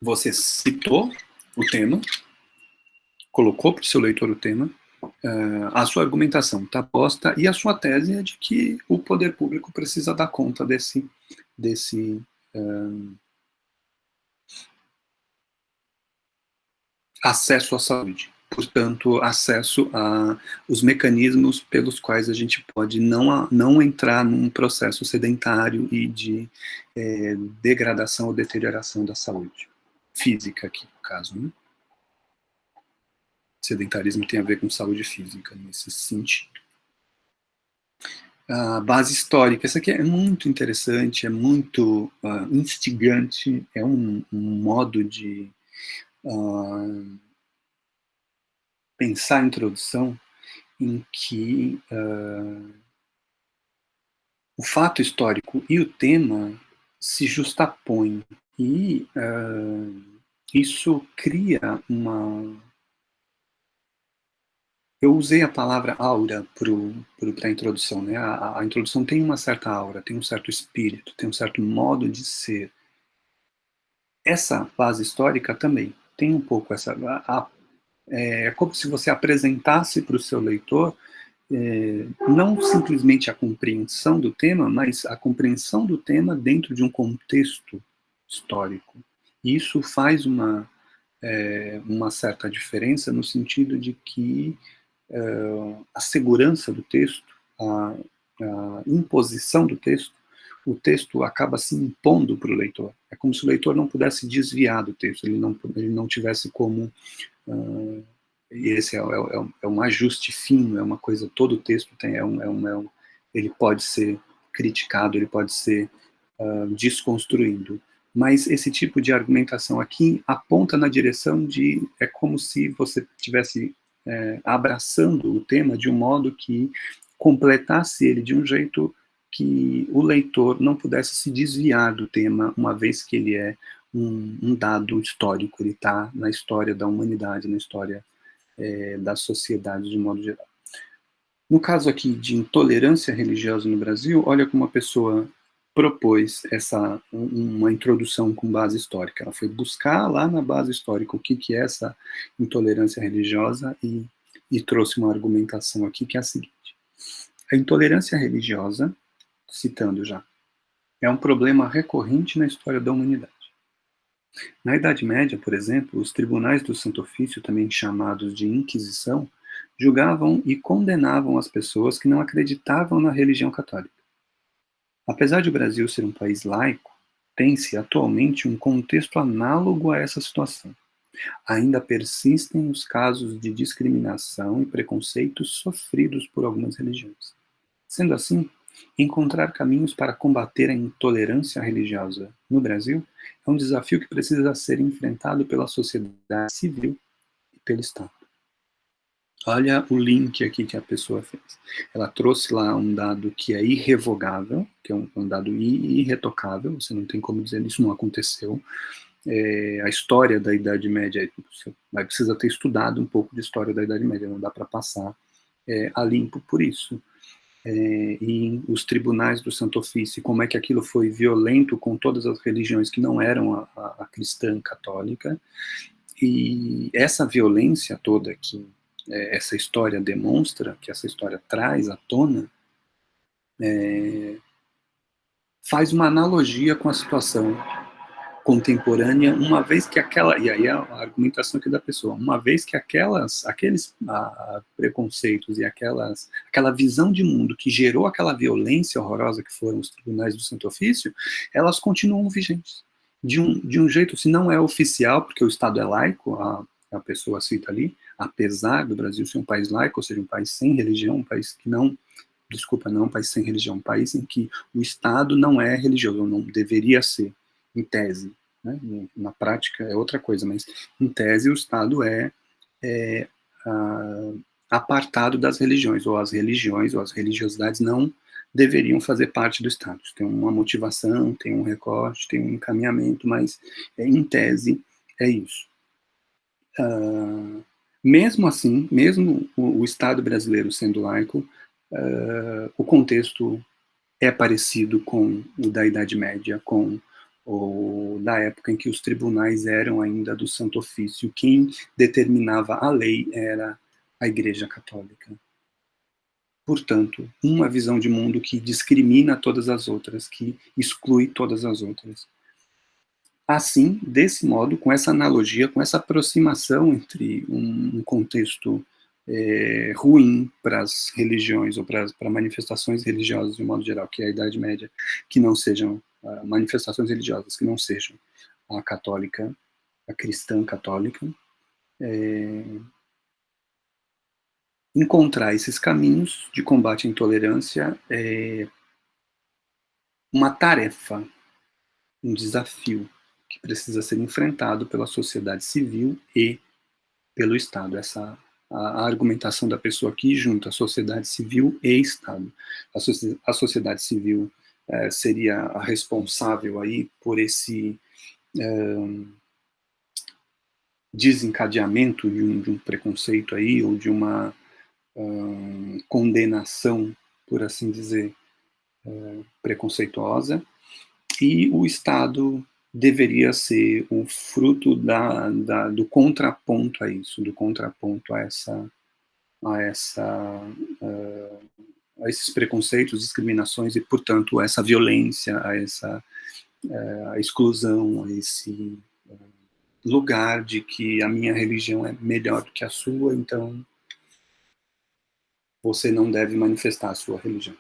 Você citou o tema, colocou para o seu leitor o tema, a sua argumentação está posta, e a sua tese é de que o poder público precisa dar conta desse acesso à saúde. Portanto, acesso aos mecanismos pelos quais a gente pode não entrar num processo sedentário e de degradação ou deterioração da saúde física aqui, no caso, né? Sedentarismo tem a ver com saúde física, nesse sentido. A base histórica, essa aqui é muito interessante, é muito instigante, é um modo de pensar a introdução em que o fato histórico e o tema se justapõem, e isso cria Eu usei a palavra aura para a introdução, né? A introdução tem uma certa aura, tem um certo espírito, tem um certo modo de ser. Essa base histórica também tem um pouco essa... É como se você apresentasse para o seu leitor não simplesmente a compreensão do tema, mas a compreensão do tema dentro de um contexto histórico. E isso faz uma certa diferença no sentido de que a segurança do texto, a imposição do texto, o texto acaba se impondo para o leitor. É como se o leitor não pudesse desviar do texto, ele não tivesse como... e esse é um ajuste fino, é uma coisa, todo o texto tem, ele pode ser criticado, ele pode ser desconstruído. Mas esse tipo de argumentação aqui aponta na direção de, é como se você estivesse abraçando o tema de um modo que completasse ele de um jeito que o leitor não pudesse se desviar do tema, uma vez que ele é um dado histórico, ele está na história da humanidade, na história das sociedades de modo geral. No caso aqui de intolerância religiosa no Brasil, olha como a pessoa propôs uma introdução com base histórica. Ela foi buscar lá na base histórica o que é essa intolerância religiosa e trouxe uma argumentação aqui que é a seguinte. A intolerância religiosa, citando já, é um problema recorrente na história da humanidade. Na Idade Média, por exemplo, os tribunais do Santo Ofício, também chamados de Inquisição, julgavam e condenavam as pessoas que não acreditavam na religião católica. Apesar de o Brasil ser um país laico, tem-se atualmente um contexto análogo a essa situação. Ainda persistem os casos de discriminação e preconceitos sofridos por algumas religiões. Sendo assim, encontrar caminhos para combater a intolerância religiosa no Brasil é um desafio que precisa ser enfrentado pela sociedade civil e pelo Estado. Olha o link aqui que a pessoa fez. Ela trouxe lá um dado que é irrevogável, que é um dado irretocável, você não tem como dizer isso não aconteceu. A história da Idade Média, você vai precisar ter estudado um pouco de história da Idade Média, não dá para passar a limpo por isso. E os tribunais do Santo Ofício, como é que aquilo foi violento com todas as religiões que não eram a cristã católica, e essa violência toda que essa história demonstra, que essa história traz à tona, faz uma analogia com a situação contemporânea, uma vez que e aí a argumentação aqui da pessoa, uma vez que aqueles preconceitos e aquela visão de mundo que gerou aquela violência horrorosa que foram os tribunais do Santo Ofício, elas continuam vigentes. De um jeito, se não é oficial, porque o Estado é laico, a pessoa cita ali, apesar do Brasil ser um país laico, ou seja, um país sem religião, um país que não, desculpa, não um país sem religião, um país em que o Estado não é religioso, ou não deveria ser, em tese, né? Na prática é outra coisa, mas em tese o Estado é apartado das religiões, ou as religiosidades não deveriam fazer parte do Estado. Tem uma motivação, tem um recorte, tem um encaminhamento, mas em tese é isso. Mesmo assim, mesmo o Estado brasileiro sendo laico, o contexto é parecido com o da Idade Média, com o da época em que os tribunais eram ainda do Santo Ofício. Quem determinava a lei era a Igreja Católica. Portanto, uma visão de mundo que discrimina todas as outras, que exclui todas as outras. Assim, desse modo, com essa analogia, com essa aproximação entre um contexto ruim para as religiões ou para manifestações religiosas de um modo geral, que é a Idade Média, que não sejam manifestações religiosas, que não sejam a católica, a cristã católica, encontrar esses caminhos de combate à intolerância é uma tarefa, um desafio que precisa ser enfrentado pela sociedade civil e pelo Estado. A argumentação da pessoa aqui junta sociedade civil e Estado. A sociedade civil seria a responsável aí por esse desencadeamento de um preconceito aí, ou de uma condenação, por assim dizer, preconceituosa, e o Estado deveria ser o fruto do contraponto a isso, do contraponto a esses preconceitos, discriminações e, portanto, a essa violência, a exclusão, a esse lugar de que a minha religião é melhor do que a sua, então você não deve manifestar a sua religião.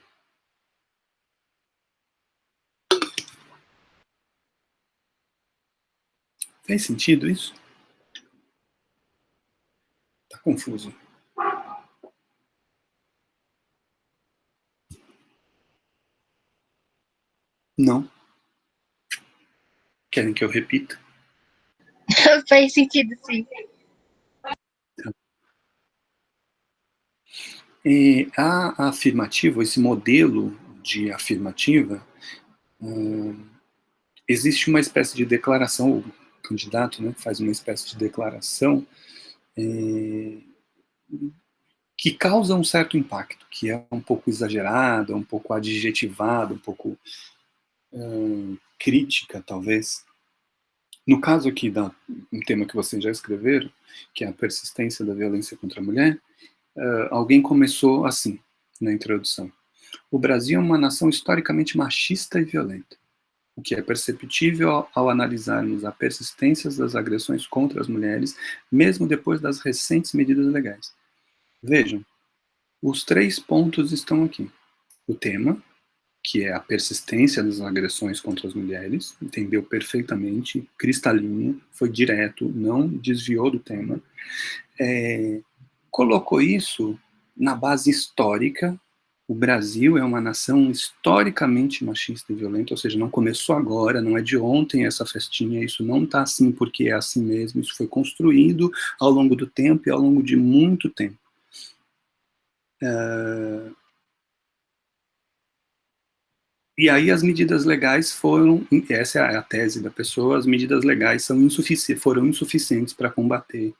Fez sentido isso? Tá confuso. Não. Querem que eu repita? Faz sentido, sim. A afirmativa, esse modelo de afirmativa, existe uma espécie de declaração, o candidato, né, faz uma espécie de declaração que causa um certo impacto, que é um pouco exagerada, um pouco adjetivada, um pouco crítica, talvez. No caso aqui, um tema que vocês já escreveram, que é a persistência da violência contra a mulher, alguém começou assim, na introdução. O Brasil é uma nação historicamente machista e violenta, o que é perceptível ao analisarmos a persistência das agressões contra as mulheres, mesmo depois das recentes medidas legais. Vejam, os 3 pontos estão aqui. O tema, que é a persistência das agressões contra as mulheres, entendeu perfeitamente, cristalino, foi direto, não desviou do tema. Colocou isso na base histórica. O Brasil é uma nação historicamente machista e violenta, ou seja, não começou agora, não é de ontem essa festinha, isso não está assim porque é assim mesmo, isso foi construído ao longo do tempo e ao longo de muito tempo. E aí as medidas legais foram, essa é a tese da pessoa, as medidas legais foram insuficientes para combater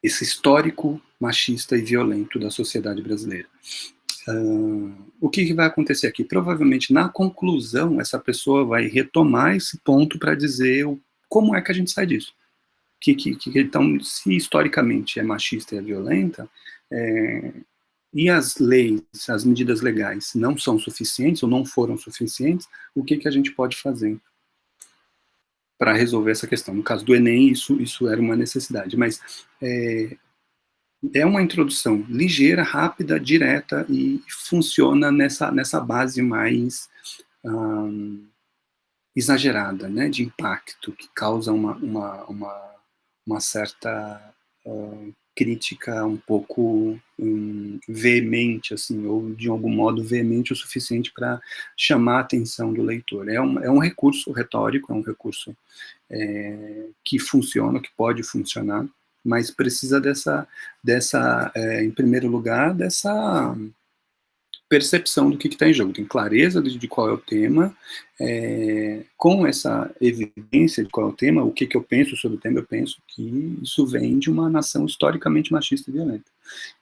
esse histórico machista e violento da sociedade brasileira. O que vai acontecer aqui? Provavelmente, na conclusão, essa pessoa vai retomar esse ponto para dizer como é que a gente sai disso. Então, se historicamente é machista e é violenta, e as leis, as medidas legais não são suficientes ou não foram suficientes, o que a gente pode fazer para resolver essa questão? No caso do Enem, isso era uma necessidade, mas é uma introdução ligeira, rápida, direta e funciona nessa base mais exagerada, né, de impacto, que causa uma certa crítica um pouco veemente, assim, ou de algum modo veemente o suficiente para chamar a atenção do leitor. É um recurso retórico, é um recurso que funciona, que pode funcionar, mas precisa em primeiro lugar, dessa percepção do que está em jogo. Tem clareza de qual é o tema, com essa evidência de qual é o tema, o que eu penso sobre o tema, eu penso que isso vem de uma nação historicamente machista e violenta.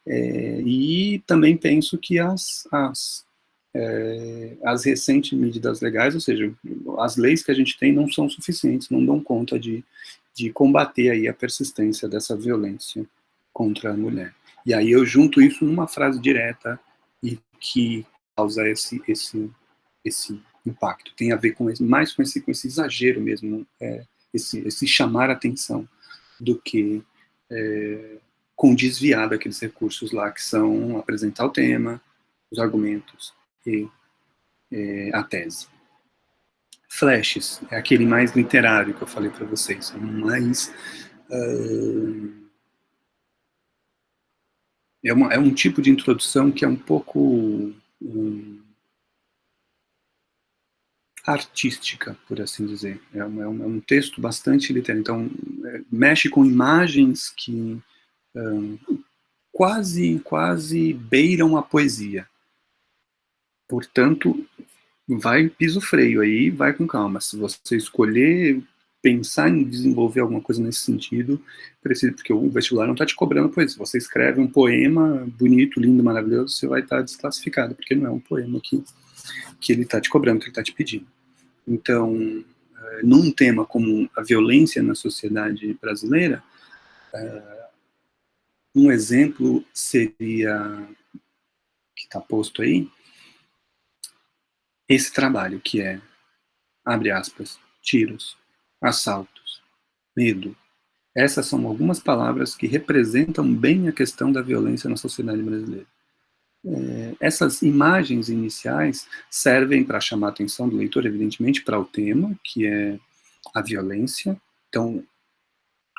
E também penso que as recentes medidas legais, ou seja, as leis que a gente tem não são suficientes, não dão conta de combater aí a persistência dessa violência contra a mulher. E aí eu junto isso numa frase direta e que causa esse impacto. Tem a ver mais com esse exagero mesmo, esse chamar a atenção do que com desviar daqueles recursos lá que são apresentar o tema, os argumentos e a tese. Flashes, é aquele mais literário que eu falei para vocês, é um tipo de introdução que é um pouco artística, por assim dizer. É um texto bastante literário. Então, mexe com imagens que quase beiram a poesia. Portanto, vai piso freio aí, vai com calma. Se você escolher pensar em desenvolver alguma coisa nesse sentido, precisa, porque o vestibular não está te cobrando poesia. Se você escreve um poema bonito, lindo, maravilhoso, você vai estar desclassificado, porque não é um poema que ele está te cobrando, que ele está te pedindo. Então, num tema como a violência na sociedade brasileira, um exemplo seria, que está posto aí, esse trabalho que é, abre aspas, tiros, assaltos, medo. Essas são algumas palavras que representam bem a questão da violência na sociedade brasileira. Essas imagens iniciais servem para chamar a atenção do leitor, evidentemente, para o tema, que é a violência. Então,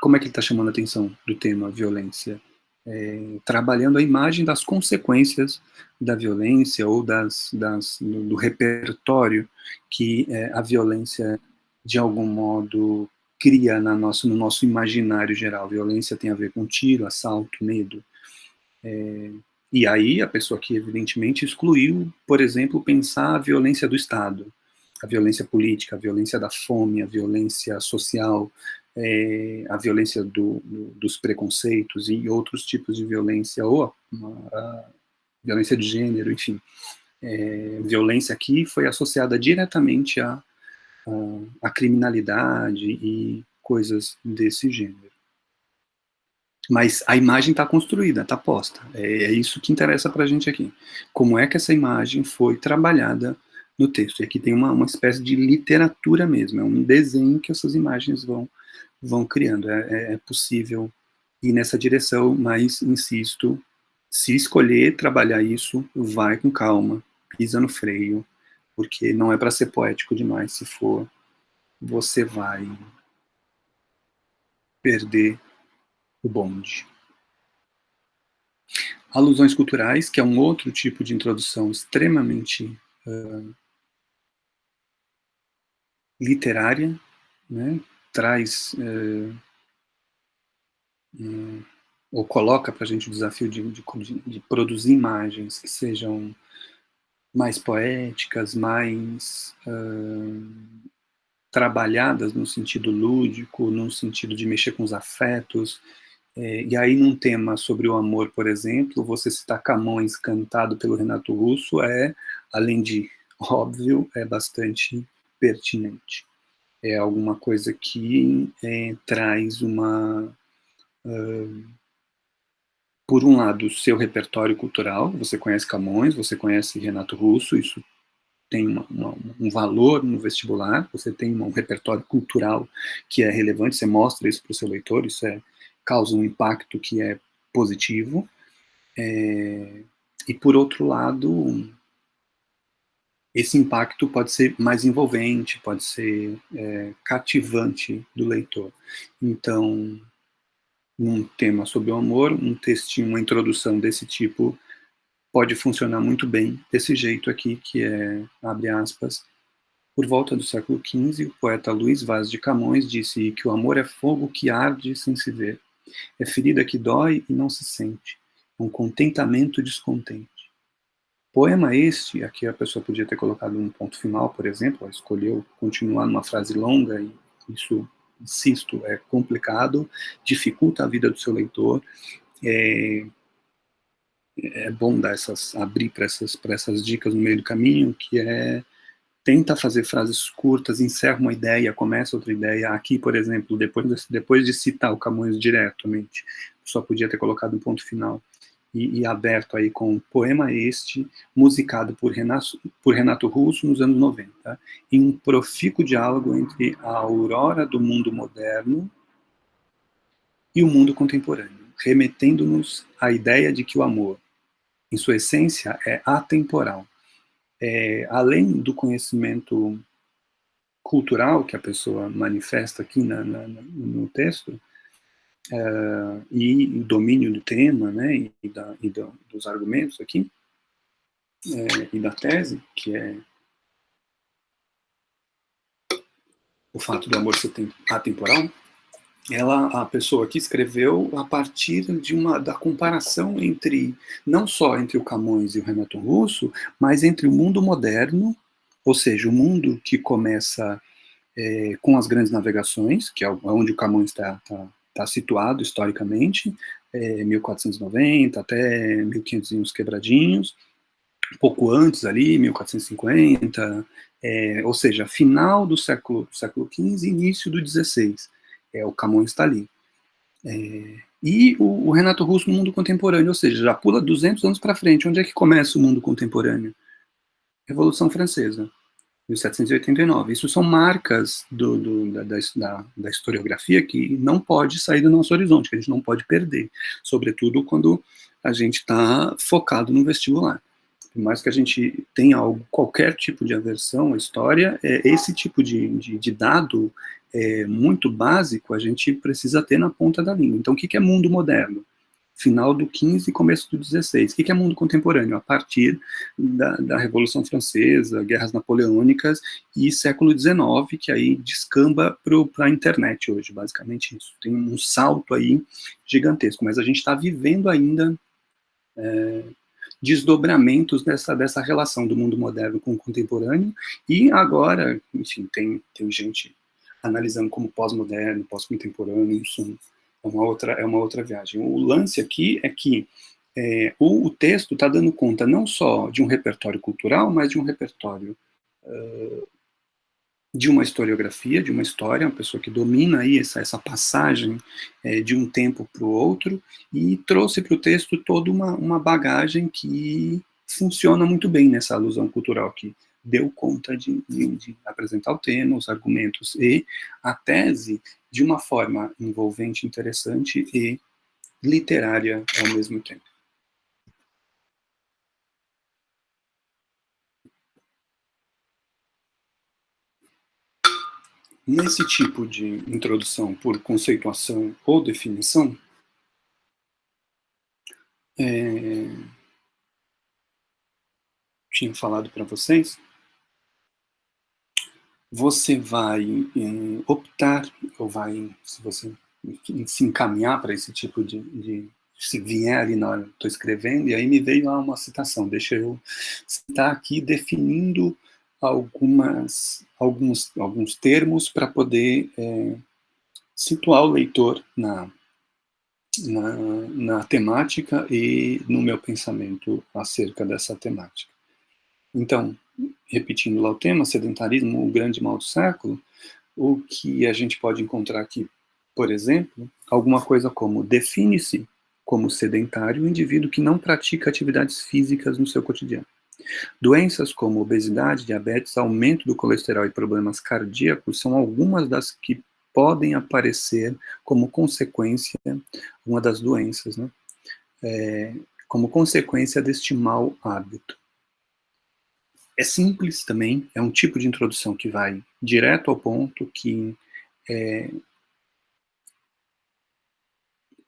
como é que ele está chamando a atenção do tema violência? trabalhando a imagem das consequências da violência ou do repertório que a violência, de algum modo, cria no nosso imaginário geral. Violência tem a ver com tiro, assalto, medo. E aí a pessoa que evidentemente excluiu, por exemplo, pensar a violência do Estado, a violência política, a violência da fome, a violência social, a violência dos preconceitos e outros tipos de violência, ou a violência de gênero, enfim. Violência aqui foi associada diretamente à criminalidade e coisas desse gênero. Mas a imagem está construída, está posta. É isso que interessa para a gente aqui. Como é que essa imagem foi trabalhada no texto? E aqui tem uma espécie de literatura mesmo, é um desenho que essas imagens vão criando. É possível ir nessa direção, mas, insisto, se escolher trabalhar isso, vai com calma, pisa no freio, porque não é para ser poético demais. Se for, você vai perder o bonde. Alusões culturais, que é um outro tipo de introdução extremamente literária, né? Traz ou coloca para a gente o desafio de produzir imagens que sejam mais poéticas, mais trabalhadas no sentido lúdico, no sentido de mexer com os afetos. E aí, num tema sobre o amor, por exemplo, você citar Camões cantado pelo Renato Russo além de óbvio, é bastante pertinente. É alguma coisa que traz por um lado, o seu repertório cultural. Você conhece Camões, você conhece Renato Russo, isso tem um valor no vestibular, você tem um repertório cultural que é relevante, você mostra isso para o seu leitor, isso causa um impacto que é positivo. E, por outro lado, esse impacto pode ser mais envolvente, pode ser cativante do leitor. Então, num tema sobre o amor, um textinho, uma introdução desse tipo, pode funcionar muito bem desse jeito aqui, que abre aspas, por volta do século XV, o poeta Luís Vaz de Camões disse que o amor é fogo que arde sem se ver, é ferida que dói e não se sente, é um contentamento descontente. Poema este, aqui a pessoa podia ter colocado um ponto final, por exemplo, ela escolheu continuar numa frase longa, e isso, insisto, é complicado, dificulta a vida do seu leitor. É bom abrir para essas dicas no meio do caminho, que tenta fazer frases curtas, encerra uma ideia, começa outra ideia. Aqui, por exemplo, depois de citar o Camões diretamente, só podia ter colocado um ponto final e aberto aí com poema este, musicado por Renato Russo nos anos 90, em um profícuo diálogo entre a aurora do mundo moderno e o mundo contemporâneo, remetendo-nos à ideia de que o amor, em sua essência, é atemporal. Além do conhecimento cultural que a pessoa manifesta aqui no texto, e o domínio do tema, né, dos argumentos aqui, e da tese, que é o fato do amor ser atemporal, a pessoa aqui escreveu a partir da comparação não só entre o Camões e o Renato Russo, mas entre o mundo moderno, ou seja, o mundo que começa com as grandes navegações, que é onde o Camões está situado historicamente, 1490 até 1500 e uns quebradinhos, pouco antes ali, 1450, ou seja, final do século XV e início do XVI. O Camões está ali. E o Renato Russo no mundo contemporâneo, ou seja, já pula 200 anos para frente. Onde é que começa o mundo contemporâneo? Revolução Francesa, 1789. Isso são marcas da historiografia que não pode sair do nosso horizonte, que a gente não pode perder, sobretudo quando a gente está focado no vestibular. Por mais que a gente tenha qualquer tipo de aversão à história, esse tipo de dado muito básico a gente precisa ter na ponta da língua. Então, o que é mundo moderno? final do XV e começo do XVI. O que é mundo contemporâneo? A partir da Revolução Francesa, guerras napoleônicas e século XIX, que aí descamba para a internet hoje, basicamente isso. Tem um salto aí gigantesco, mas a gente está vivendo ainda desdobramentos dessa relação do mundo moderno com o contemporâneo, e agora, enfim, tem gente analisando como pós-moderno, pós-contemporâneo, isso é uma outra viagem. O lance aqui é que o texto está dando conta não só de um repertório cultural, mas de um repertório de uma historiografia, de uma história, uma pessoa que domina aí essa passagem de um tempo para o outro, e trouxe para o texto toda uma bagagem que funciona muito bem nessa alusão cultural, que deu conta de apresentar o tema, os argumentos e a tese de uma forma envolvente, interessante e literária ao mesmo tempo. Nesse tipo de introdução por conceituação ou definição, tinha falado para vocês, você vai optar, ou vai, se você se encaminhar para esse tipo se vier ali na hora que estou escrevendo, e aí me veio uma citação, deixa eu citar aqui, definindo alguns termos para poder situar o leitor na temática e no meu pensamento acerca dessa temática. Então, repetindo lá o tema, sedentarismo, o grande mal do século, o que a gente pode encontrar aqui, por exemplo, alguma coisa como: define-se como sedentário o indivíduo que não pratica atividades físicas no seu cotidiano. Doenças como obesidade, diabetes, aumento do colesterol e problemas cardíacos são algumas das que podem aparecer como consequência, uma das doenças, né? Como consequência deste mau hábito. É simples também, é um tipo de introdução que vai direto ao ponto, que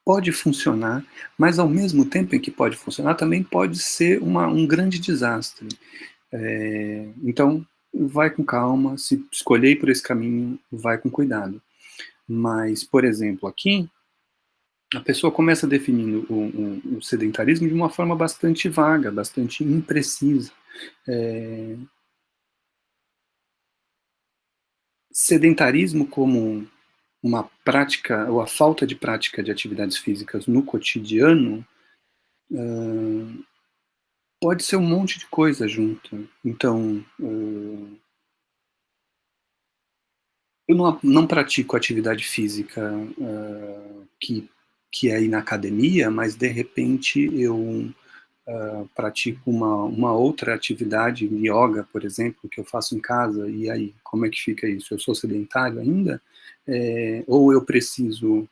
pode funcionar, mas ao mesmo tempo em que pode funcionar, também pode ser um grande desastre. Então, vai com calma, se escolher ir por esse caminho, vai com cuidado. Mas, por exemplo, aqui, a pessoa começa definindo o sedentarismo de uma forma bastante vaga, bastante imprecisa. Sedentarismo como uma prática, ou a falta de prática de atividades físicas no cotidiano, pode ser um monte de coisa junto. Então, eu não pratico atividade física que é ir na academia, mas de repente eu pratico uma outra atividade, yoga, por exemplo, que eu faço em casa, e aí, como é que fica isso? Eu sou sedentário ainda? Ou eu preciso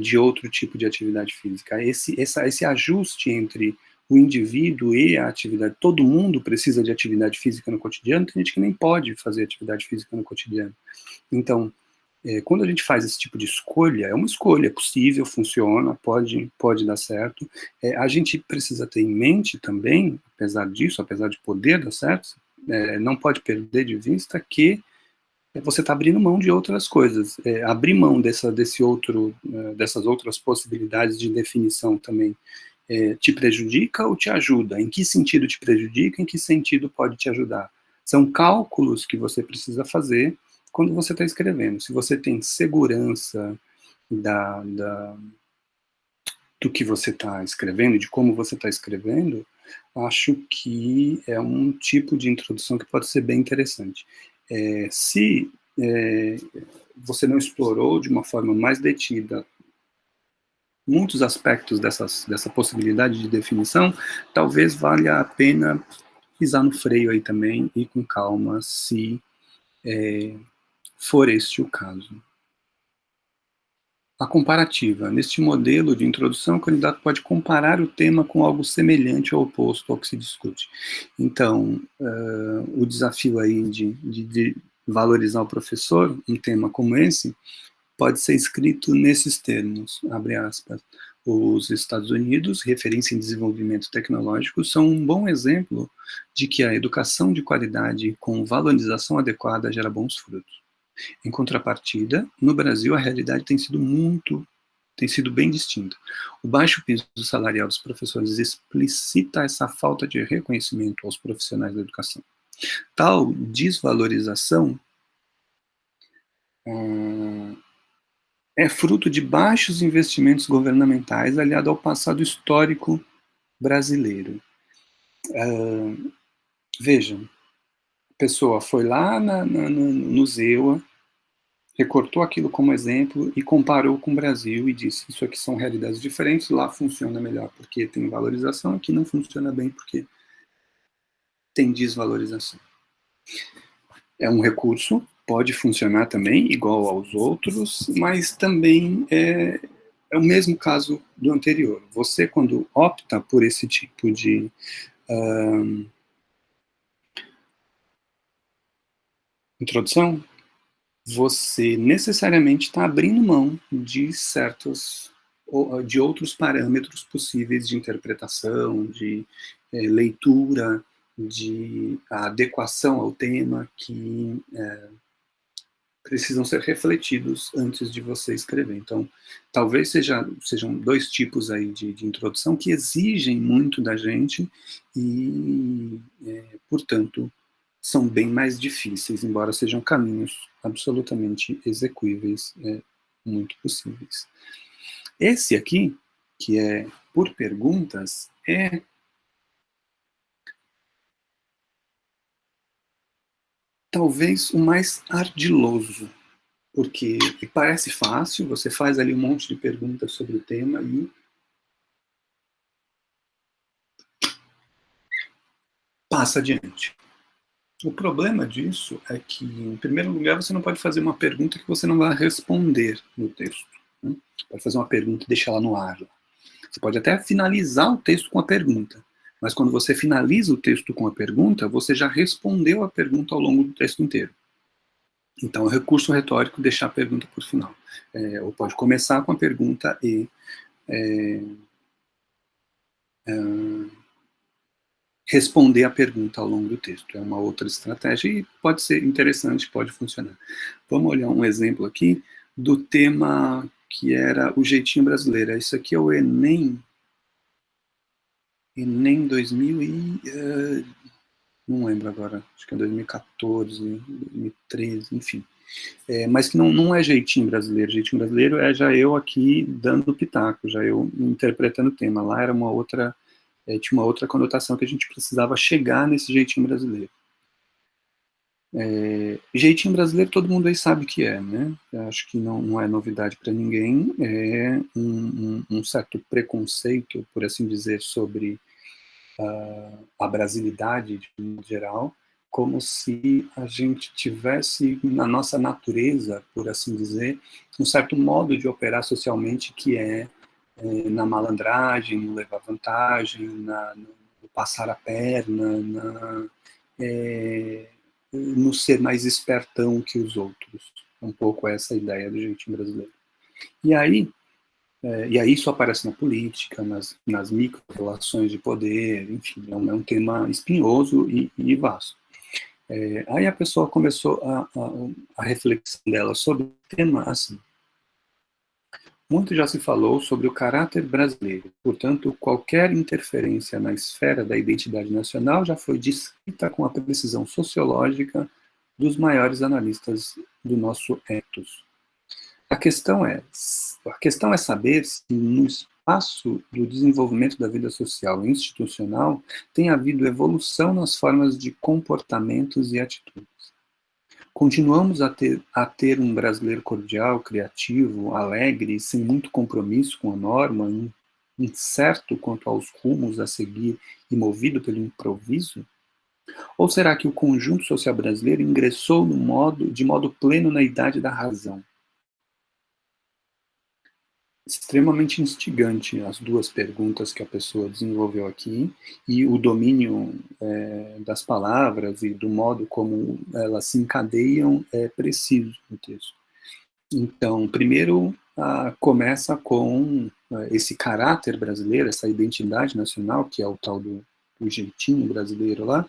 de outro tipo de atividade física? Esse ajuste entre o indivíduo e a atividade, todo mundo precisa de atividade física no cotidiano, tem gente que nem pode fazer atividade física no cotidiano. Então, quando a gente faz esse tipo de escolha, é uma escolha, é possível, funciona, pode dar certo. A gente precisa ter em mente também, apesar disso, apesar de poder dar certo, não pode perder de vista que você está abrindo mão de outras coisas. Abrir mão dessas outras possibilidades de definição também te prejudica ou te ajuda? Em que sentido te prejudica, em que sentido pode te ajudar? São cálculos que você precisa fazer quando você está escrevendo. Se você tem segurança do que você está escrevendo, de como você está escrevendo, acho que é um tipo de introdução que pode ser bem interessante. Se você não explorou de uma forma mais detida muitos aspectos dessa possibilidade de definição, talvez valha a pena pisar no freio aí também e com calma, se for este o caso. A comparativa. Neste modelo de introdução, o candidato pode comparar o tema com algo semelhante ou oposto ao que se discute. Então, o desafio aí de valorizar o professor, um tema como esse, pode ser escrito nesses termos, abre aspas. Os Estados Unidos, referência em desenvolvimento tecnológico, são um bom exemplo de que a educação de qualidade com valorização adequada gera bons frutos. Em contrapartida, no Brasil, a realidade tem sido bem distinta. O baixo piso salarial dos professores explicita essa falta de reconhecimento aos profissionais da educação. Tal desvalorização é fruto de baixos investimentos governamentais aliado ao passado histórico brasileiro. Vejam, a pessoa foi lá no ZEUA, recortou aquilo como exemplo e comparou com o Brasil e disse, isso aqui são realidades diferentes, lá funciona melhor porque tem valorização, aqui não funciona bem porque tem desvalorização. É um recurso, pode funcionar também, igual aos outros, mas também é o mesmo caso do anterior. Você, quando opta por esse tipo de introdução, você necessariamente está abrindo mão de de outros parâmetros possíveis de interpretação, de leitura, de adequação ao tema que precisam ser refletidos antes de você escrever. Então, talvez sejam dois tipos aí de introdução que exigem muito da gente e, portanto, são bem mais difíceis, embora sejam caminhos absolutamente execuíveis, muito possíveis. Esse aqui, que é por perguntas, é talvez o mais ardiloso, porque parece fácil, você faz ali um monte de perguntas sobre o tema e passa adiante. O problema disso é que, em primeiro lugar, você não pode fazer uma pergunta que você não vai responder no texto. Né? Pode fazer uma pergunta e deixar ela no ar. Você pode até finalizar o texto com a pergunta, mas quando você finaliza o texto com a pergunta, você já respondeu a pergunta ao longo do texto inteiro. Então, é um recurso retórico deixar a pergunta por final. Ou pode começar com a pergunta e responder a pergunta ao longo do texto. É uma outra estratégia e pode ser interessante, pode funcionar. Vamos olhar um exemplo aqui do tema que era o jeitinho brasileiro. Isso aqui é o Enem 2000 e... não lembro agora, acho que é 2014, 2013, enfim. Mas que não é jeitinho brasileiro. Jeitinho brasileiro é já eu aqui dando pitaco, já eu interpretando o tema. Lá era uma outra... tinha uma outra conotação que a gente precisava chegar nesse jeitinho brasileiro. Jeitinho brasileiro todo mundo aí sabe o que é, né? Eu acho que não é novidade para ninguém, é um certo preconceito, por assim dizer, sobre a brasilidade de modo geral, como se a gente tivesse na nossa natureza, por assim dizer, um certo modo de operar socialmente que é na malandragem, no levar vantagem, no passar a perna, no ser mais espertão que os outros. Um pouco essa ideia do jeitinho brasileiro. E aí isso aparece na política, nas micro-relações de poder, enfim, é um tema espinhoso e vasto. Aí a pessoa começou a reflexão dela sobre o tema assim. Muito já se falou sobre o caráter brasileiro, portanto, qualquer interferência na esfera da identidade nacional já foi descrita com a precisão sociológica dos maiores analistas do nosso ethos. A questão é saber se no espaço do desenvolvimento da vida social e institucional tem havido evolução nas formas de comportamentos e atitudes. Continuamos a ter um brasileiro cordial, criativo, alegre, sem muito compromisso com a norma, incerto quanto aos rumos a seguir e movido pelo improviso? Ou será que o conjunto social brasileiro ingressou de modo pleno na idade da razão? Extremamente instigante as duas perguntas que a pessoa desenvolveu aqui, e o domínio das palavras e do modo como elas se encadeiam é preciso no texto. Então, primeiro, começa com esse caráter brasileiro, essa identidade nacional, que é o tal do jeitinho brasileiro lá,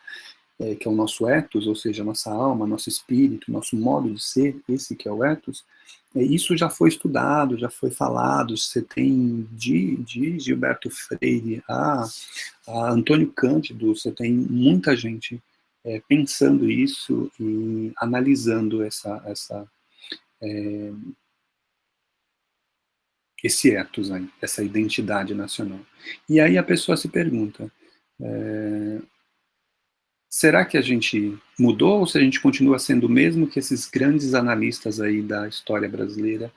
que é o nosso ethos, ou seja, nossa alma, nosso espírito, nosso modo de ser, esse que é o ethos, isso já foi estudado, já foi falado. Você tem de Gilberto Freire a Antônio Cândido, você tem muita gente pensando isso e analisando esse ethos aí, essa identidade nacional. E aí a pessoa se pergunta, será que a gente mudou ou se a gente continua sendo o mesmo que esses grandes analistas aí da história brasileira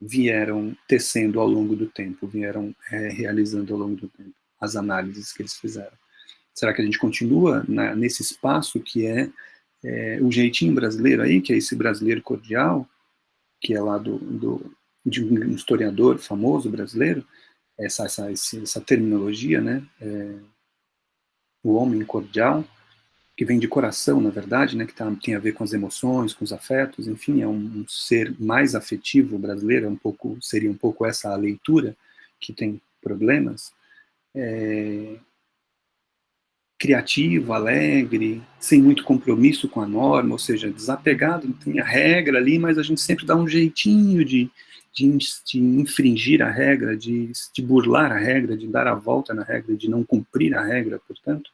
vieram tecendo ao longo do tempo, vieram realizando ao longo do tempo, as análises que eles fizeram? Será que a gente continua nesse espaço que é o jeitinho brasileiro aí, que é esse brasileiro cordial, que é lá de um historiador famoso brasileiro, essa terminologia, né, o homem cordial, que vem de coração, na verdade, né, que tem a ver com as emoções, com os afetos, enfim, é um ser mais afetivo brasileiro, seria um pouco essa a leitura, que tem problemas, criativo, alegre, sem muito compromisso com a norma, ou seja, desapegado, tem a regra ali, mas a gente sempre dá um jeitinho de infringir a regra, de burlar a regra, de dar a volta na regra, de não cumprir a regra, portanto,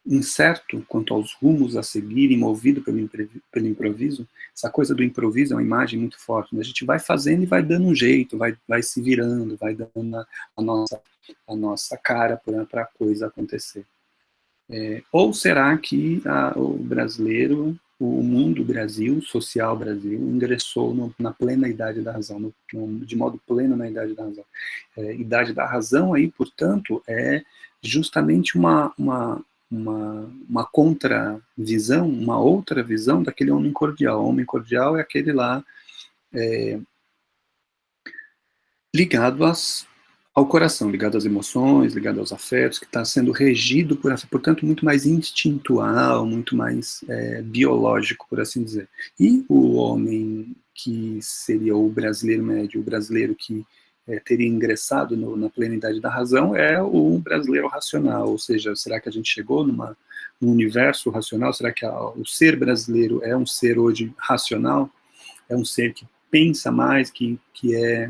incerto quanto aos rumos a seguir e movido pelo improviso. Essa coisa do improviso é uma imagem muito forte, né? A gente vai fazendo e vai dando um jeito, vai se virando, vai dando a nossa cara para a coisa acontecer. Ou será que o brasileiro, o mundo Brasil, social Brasil, ingressou na plena idade da razão, de modo pleno na idade da razão? Idade da razão aí, portanto, é justamente uma contravisão, uma outra visão daquele homem cordial. O homem cordial é aquele lá ligado ao coração, ligado às emoções, ligado aos afetos, que está sendo regido por essa, portanto, muito mais instintual, muito mais biológico, por assim dizer. E o homem que seria o brasileiro médio, o brasileiro que teria ingressado na plenidade da razão, é o brasileiro racional, ou seja, será que a gente chegou num universo racional? Será que o ser brasileiro é um ser hoje racional? É um ser que pensa mais, que é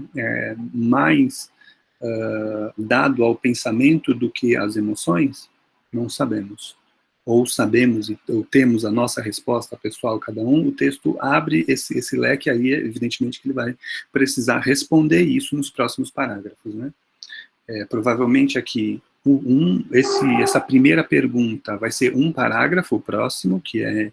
mais dado ao pensamento do que às emoções? Não sabemos. Ou sabemos, ou temos a nossa resposta pessoal, cada um. O texto abre esse leque aí, evidentemente que ele vai precisar responder isso nos próximos parágrafos, né? Provavelmente aqui, essa primeira pergunta vai ser um parágrafo, o próximo, que é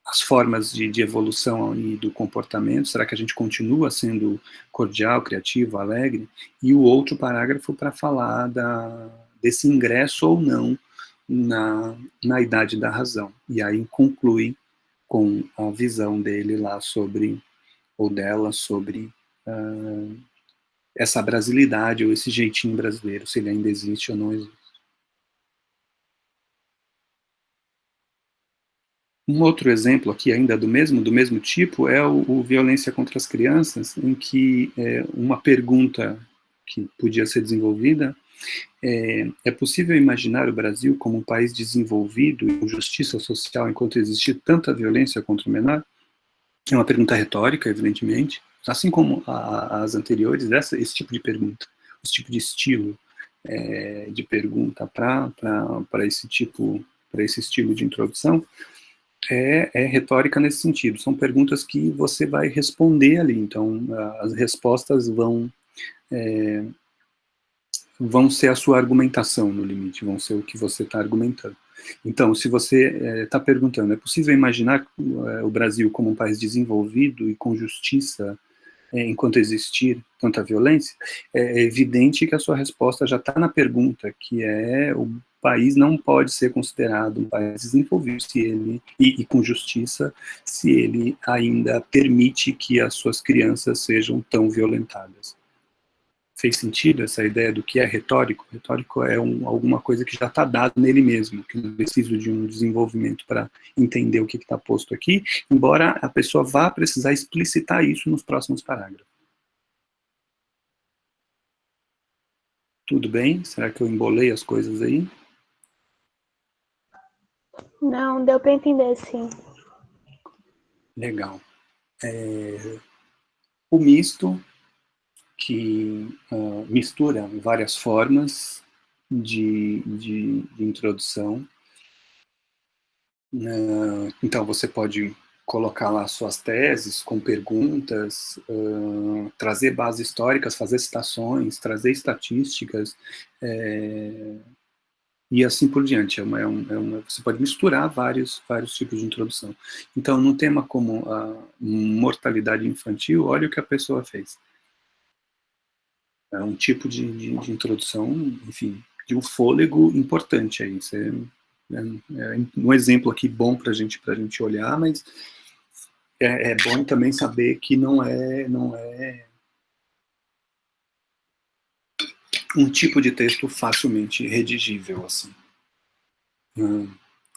as formas de evolução e do comportamento. Será que a gente continua sendo cordial, criativo, alegre? E o outro parágrafo para falar desse ingresso ou não na idade da razão. E aí conclui com a visão dele lá sobre, ou dela, sobre essa brasilidade, ou esse jeitinho brasileiro, se ele ainda existe ou não existe. Um outro exemplo aqui, ainda do mesmo tipo, é o Violência contra as Crianças, em que uma pergunta que podia ser desenvolvida é possível imaginar o Brasil como um país desenvolvido e com justiça social enquanto existir tanta violência contra o menor? É uma pergunta retórica, evidentemente, assim como as anteriores, esse tipo de pergunta, esse tipo de estilo de pergunta para esse estilo de introdução, é retórica nesse sentido. São perguntas que você vai responder ali, então as respostas vão ser a sua argumentação no limite, vão ser o que você está argumentando. Então, se você está perguntando, é possível imaginar o Brasil como um país desenvolvido e com justiça enquanto existir tanta violência? É evidente que a sua resposta já está na pergunta, que o país não pode ser considerado um país desenvolvido se ele, e com justiça, se ele ainda permite que as suas crianças sejam tão violentadas. Fez sentido essa ideia do que é retórico? Retórico é alguma coisa que já está dado nele mesmo, que não precisa de um desenvolvimento para entender o que está posto aqui, embora a pessoa vá precisar explicitar isso nos próximos parágrafos. Tudo bem? Será que eu embolei as coisas aí? Não, deu para entender, sim. Legal. O misto, que mistura várias formas de introdução. Então, você pode colocar lá suas teses com perguntas, trazer bases históricas, fazer citações, trazer estatísticas, e assim por diante. Você pode misturar vários tipos de introdução. Então, num tema como a mortalidade infantil, olha o que a pessoa fez. É um tipo de introdução, enfim, de um fôlego importante aí. Um exemplo aqui bom para a gente olhar, mas é bom também saber que não é um tipo de texto facilmente redigível, assim.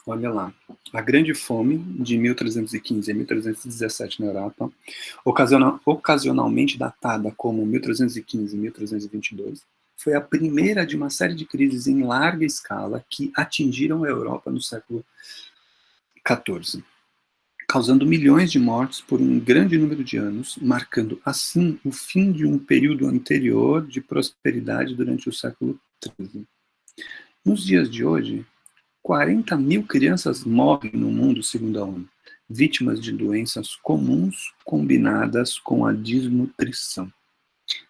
Olha lá. A Grande Fome, de 1315 a 1317 na Europa, ocasionalmente datada como 1315 e 1322, foi a primeira de uma série de crises em larga escala que atingiram a Europa no século XIV, causando milhões de mortes por um grande número de anos, marcando assim o fim de um período anterior de prosperidade durante o século XIII. Nos dias de hoje, 40 mil crianças morrem no mundo, segundo a ONU, vítimas de doenças comuns combinadas com a desnutrição.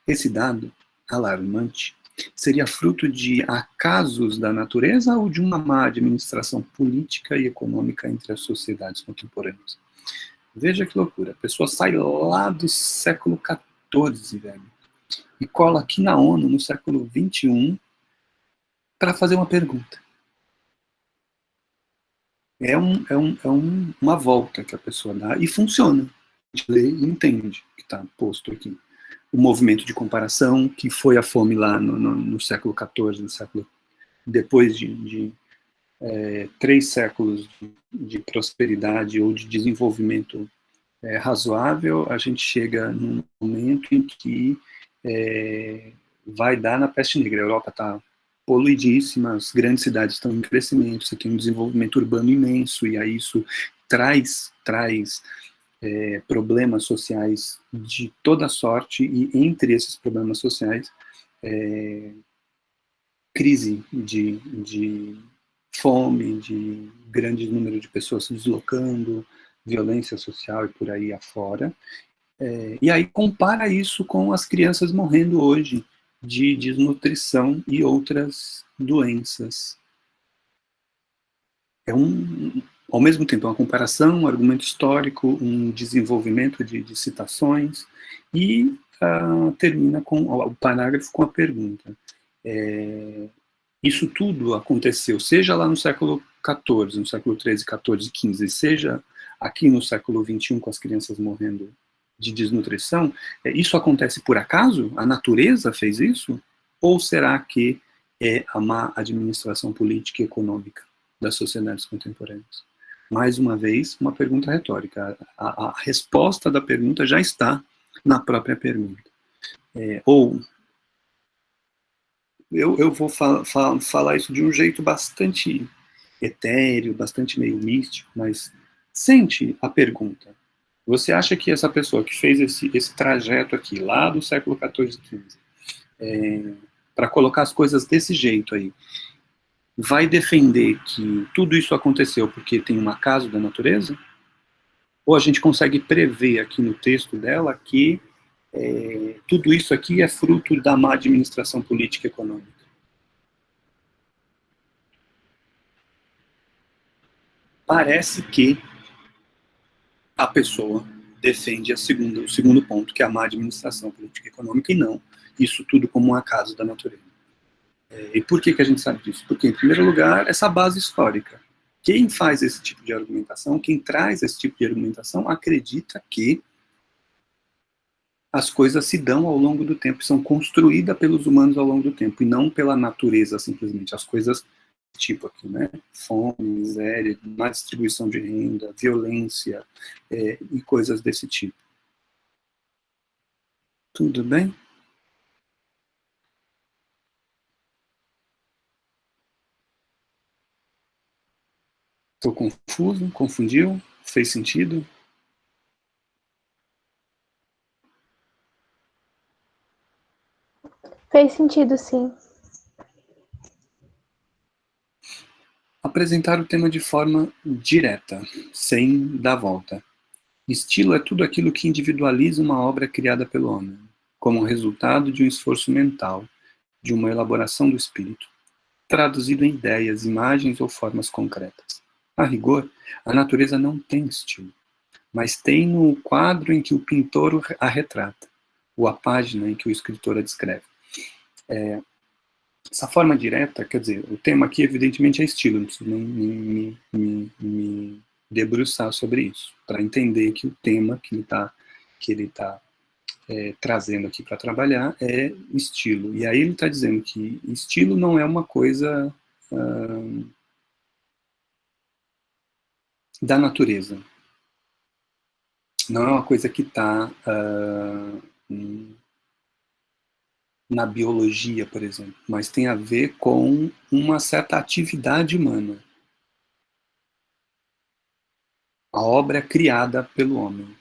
Esse dado, alarmante, seria fruto de acasos da natureza ou de uma má administração política e econômica entre as sociedades contemporâneas? Veja que loucura. A pessoa sai lá do século XIV, velho, e cola aqui na ONU, no século XXI, para fazer uma pergunta. Uma volta que a pessoa dá e funciona. A gente lê e entende o que está posto aqui. O movimento de comparação, que foi a fome lá no século XIV, depois de 3 séculos de prosperidade ou de desenvolvimento razoável, a gente chega num momento em que vai dar na peste negra. A Europa está poluidíssima, as grandes cidades estão em crescimento, você tem um desenvolvimento urbano imenso, e aí isso traz problemas sociais de toda sorte, e entre esses problemas sociais, crise de fome, de grande número de pessoas se deslocando, violência social e por aí afora. E aí compara isso com as crianças morrendo hoje de desnutrição e outras doenças. Ao mesmo tempo, uma comparação, um argumento histórico, um desenvolvimento de citações, e termina com o parágrafo com a pergunta. Isso tudo aconteceu, seja lá no século XIV, no século XIII, XIV, XV, seja aqui no século XXI, com as crianças morrendo de desnutrição, isso acontece por acaso? A natureza fez isso? Ou será que é a má administração política e econômica das sociedades contemporâneas? Mais uma vez, uma pergunta retórica. A resposta da pergunta já está na própria pergunta. Eu vou falar isso de um jeito bastante etéreo, bastante meio místico, mas sente a pergunta. Você acha que essa pessoa que fez esse trajeto aqui, lá do século XIV, XV, para colocar as coisas desse jeito aí, vai defender que tudo isso aconteceu porque tem um acaso da natureza? Ou a gente consegue prever aqui no texto dela que tudo isso aqui é fruto da má administração política e econômica? Parece que a pessoa defende o segundo ponto, que é a má administração política e econômica, e não isso tudo como um acaso da natureza. E por que a gente sabe disso? Porque, em primeiro lugar, essa base histórica. Quem faz esse tipo de argumentação, quem traz esse tipo de argumentação, acredita que as coisas se dão ao longo do tempo, são construídas pelos humanos ao longo do tempo, e não pela natureza, simplesmente. As coisas, tipo aqui, né? Fome, miséria, má distribuição de renda, violência, e coisas desse tipo. Tudo bem? Estou confuso? Confundiu? Fez sentido? Fez sentido, sim. Apresentar o tema de forma direta, sem dar volta. Estilo é tudo aquilo que individualiza uma obra criada pelo homem, como resultado de um esforço mental, de uma elaboração do espírito, traduzido em ideias, imagens ou formas concretas. A rigor, a natureza não tem estilo, mas tem no quadro em que o pintor a retrata, ou a página em que o escritor a descreve. Essa forma direta, quer dizer, o tema aqui evidentemente é estilo, não preciso nem me debruçar sobre isso, para entender que o tema que ele tá trazendo aqui para trabalhar é estilo. E aí ele está dizendo que estilo não é uma coisa da natureza. Não é uma coisa que está na biologia, por exemplo, mas tem a ver com uma certa atividade humana. A obra é criada pelo homem.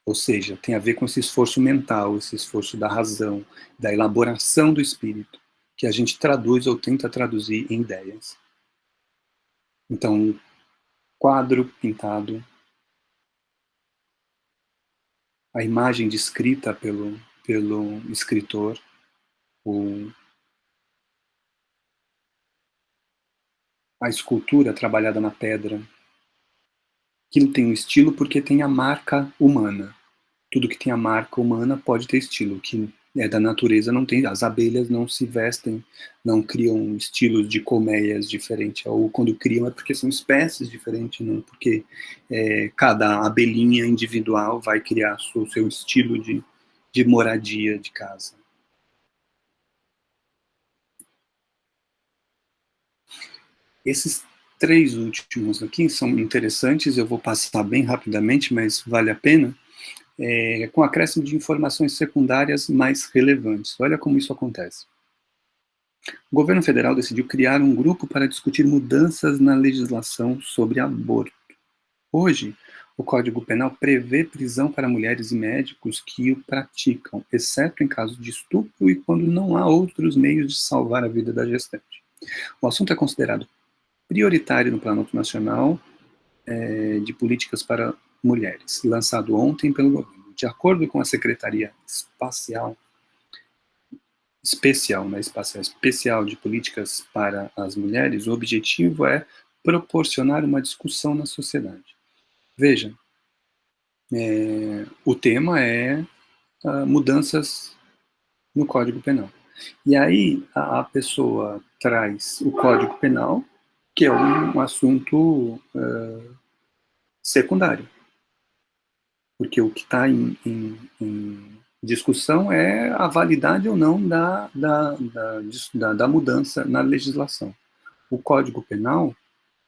Ou seja, tem a ver com esse esforço mental, esse esforço da razão, da elaboração do espírito, que a gente traduz ou tenta traduzir em ideias. Então, quadro pintado, a imagem descrita pelo escritor, a escultura trabalhada na pedra, aquilo tem um estilo porque tem a marca humana. Tudo que tem a marca humana pode ter estilo, o que é da natureza não tem. As abelhas não se vestem, não criam estilos de colmeias diferentes, ou quando criam é porque são espécies diferentes, não porque cada abelhinha individual vai criar o seu estilo de moradia de casa. Esses três últimos aqui são interessantes, eu vou passar bem rapidamente, mas vale a pena. Com acréscimo de informações secundárias mais relevantes. Olha como isso acontece. O governo federal decidiu criar um grupo para discutir mudanças na legislação sobre aborto. Hoje, o Código Penal prevê prisão para mulheres e médicos que o praticam, exceto em caso de estupro e quando não há outros meios de salvar a vida da gestante. O assunto é considerado prioritário no Plano Nacional de Políticas para Mulheres, lançado ontem pelo governo. De acordo com a Secretaria Especial de Políticas para as Mulheres, o objetivo é proporcionar uma discussão na sociedade. Veja, o tema é mudanças no Código Penal. E aí a pessoa traz o Código Penal, que é um assunto secundário. Porque o que está em discussão é a validade ou não da mudança na legislação. O Código Penal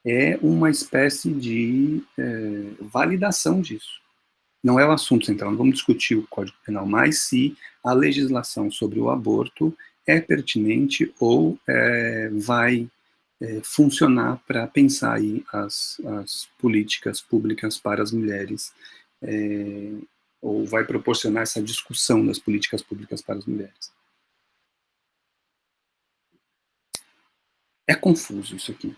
é uma espécie de validação disso. Não é o assunto central, não vamos discutir o Código Penal, mas se a legislação sobre o aborto é pertinente ou vai funcionar para pensar aí as políticas públicas para as mulheres, ou vai proporcionar essa discussão das políticas públicas para as mulheres. É confuso isso aqui.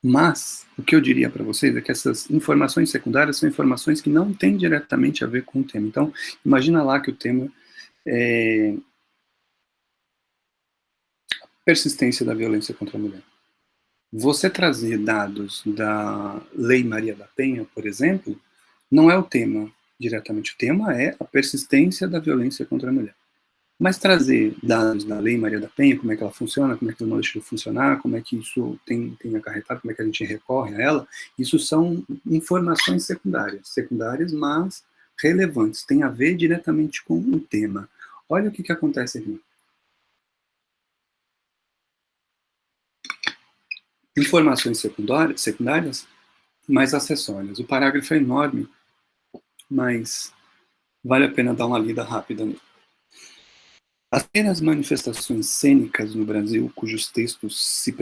Mas, o que eu diria para vocês é que essas informações secundárias são informações que não têm diretamente a ver com o tema. Então, imagina lá que o tema é persistência da violência contra a mulher. Você trazer dados da Lei Maria da Penha, por exemplo, não é o tema diretamente. O tema é a persistência da violência contra a mulher. Mas trazer dados da Lei Maria da Penha, como é que ela funciona, como é que ela não deixa de funcionar, como é que isso tem acarretado, como é que a gente recorre a ela, isso são informações secundárias, mas relevantes, têm a ver diretamente com o tema. Olha o que acontece aqui. Informações secundárias, mais acessórias. O parágrafo é enorme, mas vale a pena dar uma lida rápida nele. As primeiras manifestações cênicas no Brasil, cujos textos se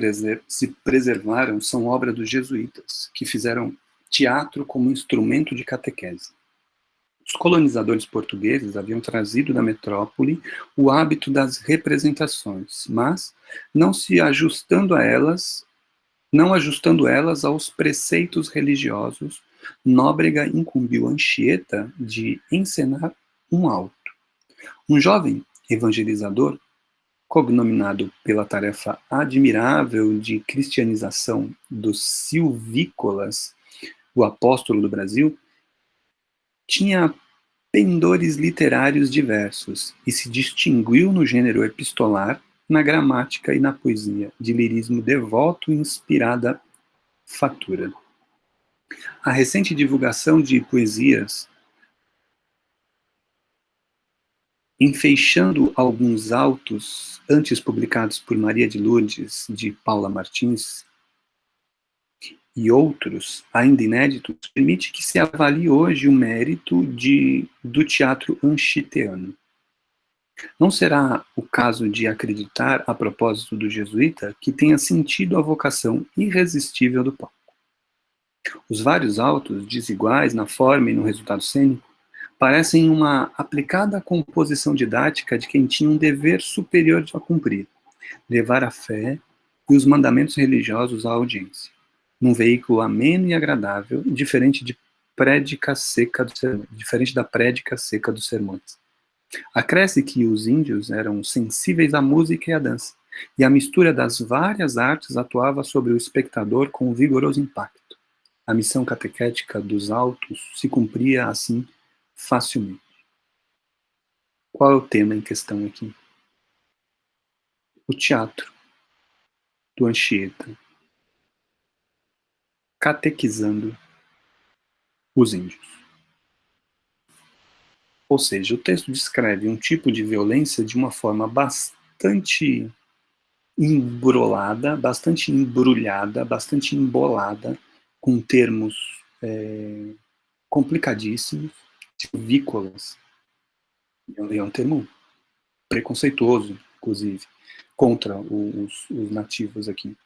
preservaram, são obra dos jesuítas, que fizeram teatro como instrumento de catequese. Os colonizadores portugueses haviam trazido da metrópole o hábito das representações, mas não ajustando elas aos preceitos religiosos, Nóbrega incumbiu Anchieta de encenar um auto. Um jovem evangelizador, cognominado pela tarefa admirável de cristianização dos silvícolas, o apóstolo do Brasil, tinha pendores literários diversos e se distinguiu no gênero epistolar, na gramática e na poesia, de lirismo devoto e inspirada fatura. A recente divulgação de poesias, enfeixando alguns autos antes publicados por Maria de Lourdes, de Paula Martins, e outros, ainda inéditos, permite que se avalie hoje o mérito do teatro anchiteano. Não será o caso de acreditar, a propósito do jesuíta, que tenha sentido a vocação irresistível do palco. Os vários autos, desiguais na forma e no resultado cênico, parecem uma aplicada composição didática de quem tinha um dever superior a cumprir, levar a fé e os mandamentos religiosos à audiência, num veículo ameno e agradável, diferente da prédica seca dos sermões. Acresce que os índios eram sensíveis à música e à dança, e a mistura das várias artes atuava sobre o espectador com um vigoroso impacto. A missão catequética dos autos se cumpria, assim, facilmente. Qual é o tema em questão aqui? O teatro do Anchieta, catequizando os índios. Ou seja, o texto descreve um tipo de violência de uma forma bastante embrolada, bastante embrulhada, bastante embolada, com termos complicadíssimos, silvícolas. É um termo preconceituoso, inclusive, contra os nativos aqui,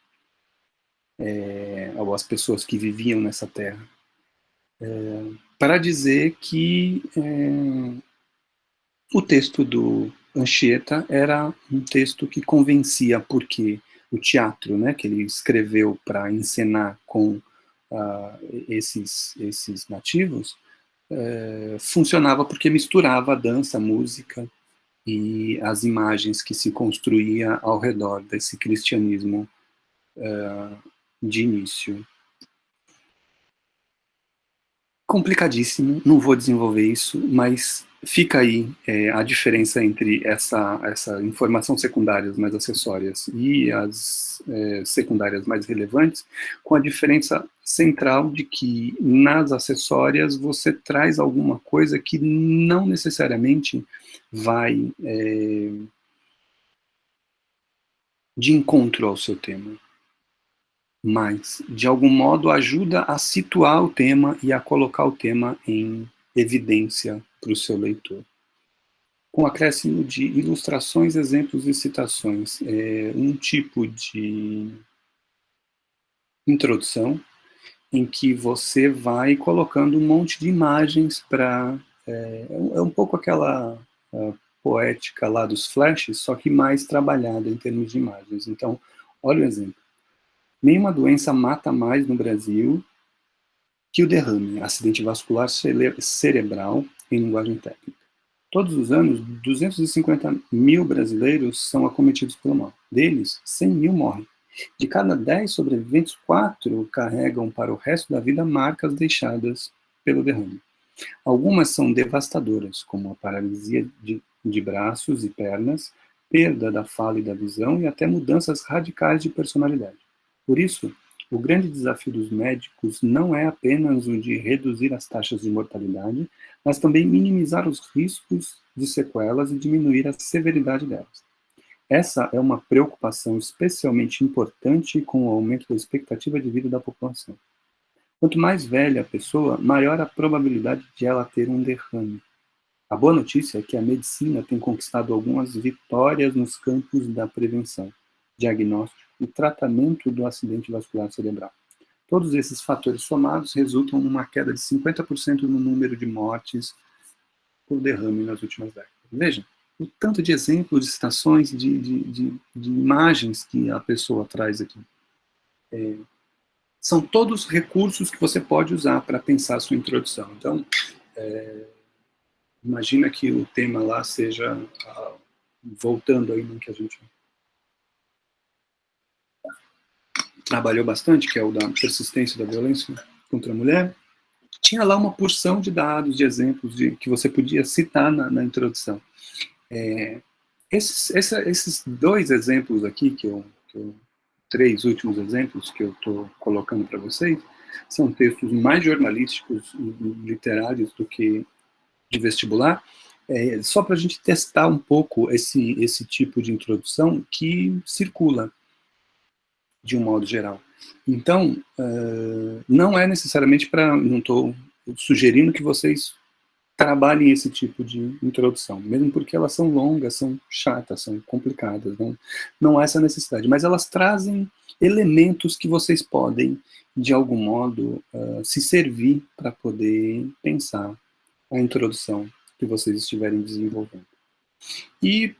ou as pessoas que viviam nessa terra, para dizer que o texto do Anchieta era um texto que convencia, porque o teatro, né, que ele escreveu para encenar com esses nativos, funcionava porque misturava a dança, a música e as imagens que se construía ao redor desse cristianismo de início. Complicadíssimo, não vou desenvolver isso, mas fica aí a diferença entre essa informação secundárias mais acessórias e as secundárias mais relevantes, com a diferença central de que nas acessórias você traz alguma coisa que não necessariamente vai de encontro ao seu tema, mas, de algum modo, ajuda a situar o tema e a colocar o tema em evidência para o seu leitor. Com acréscimo de ilustrações, exemplos e citações. Um tipo de introdução em que você vai colocando um monte de imagens para... É um pouco aquela poética lá dos flashes, só que mais trabalhada em termos de imagens. Então, olha o exemplo. Nenhuma doença mata mais no Brasil que o derrame, acidente vascular cerebral, em linguagem técnica. Todos os anos, 250 mil brasileiros são acometidos pelo mal. Deles, 100 mil morrem. De cada 10 sobreviventes, 4 carregam para o resto da vida marcas deixadas pelo derrame. Algumas são devastadoras, como a paralisia de braços e pernas, perda da fala e da visão e até mudanças radicais de personalidade. Por isso, O grande desafio dos médicos não é apenas o de reduzir as taxas de mortalidade, mas também minimizar os riscos de sequelas e diminuir a severidade delas. Essa é uma preocupação especialmente importante com o aumento da expectativa de vida da população. Quanto mais velha a pessoa, maior a probabilidade de ela ter um derrame. A boa notícia é que a medicina tem conquistado algumas vitórias nos campos da prevenção, diagnóstico e tratamento do acidente vascular cerebral. Todos esses fatores somados resultam numa queda de 50% no número de mortes por derrame nas últimas décadas. Veja, o tanto de exemplos, de citações, de imagens que a pessoa traz aqui. São todos recursos que você pode usar para pensar a sua introdução. Então, imagina que o tema lá seja, voltando aí no que a gente trabalhou bastante, que é o da persistência da violência contra a mulher, tinha lá uma porção de dados, de exemplos que você podia citar na introdução. Esses dois exemplos aqui, três últimos exemplos que eu estou colocando para vocês, são textos mais jornalísticos e literários do que de vestibular, só para a gente testar um pouco esse tipo de introdução que circula de um modo geral. Então, não é necessariamente não estou sugerindo que vocês trabalhem esse tipo de introdução, mesmo porque elas são longas, são chatas, são complicadas, não há essa necessidade, mas elas trazem elementos que vocês podem, de algum modo, se servir para poder pensar a introdução que vocês estiverem desenvolvendo. E,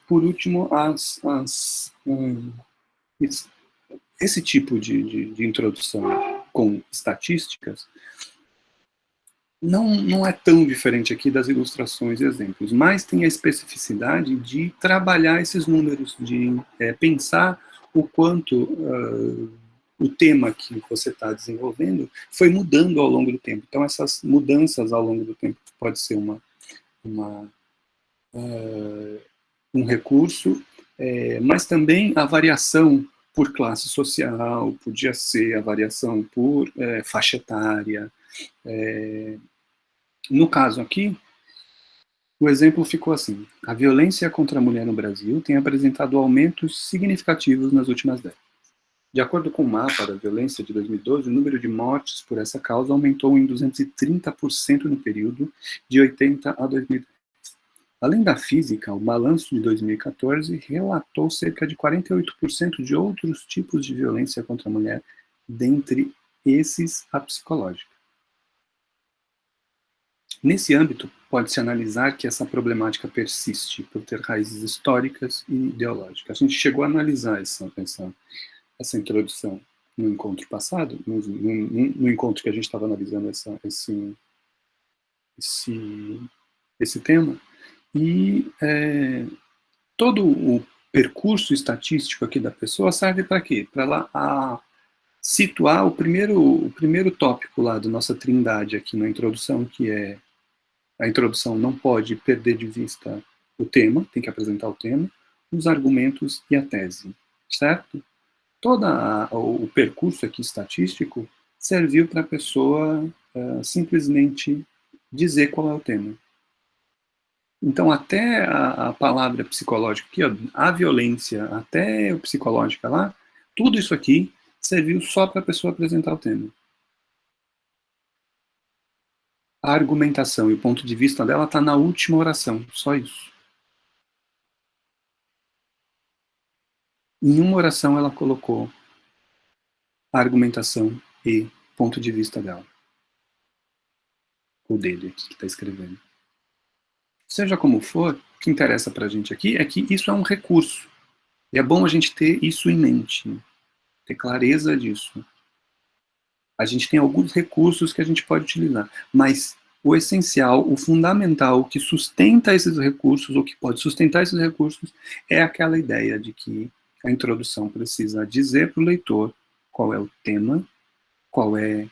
por último, esse tipo de introdução com estatísticas não é tão diferente aqui das ilustrações e exemplos, mas tem a especificidade de trabalhar esses números, de pensar o quanto o tema que você está desenvolvendo foi mudando ao longo do tempo. Então, essas mudanças ao longo do tempo pode ser um recurso, mas também a variação por classe social, podia ser a variação por faixa etária. No caso aqui, o exemplo ficou assim: a violência contra a mulher no Brasil tem apresentado aumentos significativos nas últimas décadas. De acordo com o mapa da violência de 2012, o número de mortes por essa causa aumentou em 230% no período de 80 a 2010. Além da física, o balanço de 2014 relatou cerca de 48% de outros tipos de violência contra a mulher, dentre esses a psicológica. Nesse âmbito, pode-se analisar que essa problemática persiste por ter raízes históricas e ideológicas. A gente chegou a analisar essa introdução no encontro passado, no encontro que a gente estava analisando esse tema, e todo o percurso estatístico aqui da pessoa serve para quê? Para ela situar o primeiro tópico lá da nossa trindade aqui na introdução, que é a introdução não pode perder de vista o tema, tem que apresentar o tema, os argumentos e a tese, certo? Todo o percurso aqui estatístico serviu para a pessoa simplesmente dizer qual é o tema. Então, até a palavra psicológica aqui, a violência, até o psicológica lá, tudo isso aqui serviu só para a pessoa apresentar o tema. A argumentação e o ponto de vista dela está na última oração, só isso. Em uma oração ela colocou a argumentação e ponto de vista dela. O dele aqui que está escrevendo. Seja como for, o que interessa para a gente aqui é que isso é um recurso. E é bom a gente ter isso em mente, ter clareza disso. A gente tem alguns recursos que a gente pode utilizar, mas o essencial, o fundamental, o que sustenta esses recursos, ou que pode sustentar esses recursos, é aquela ideia de que a introdução precisa dizer para o leitor qual é o tema, qual é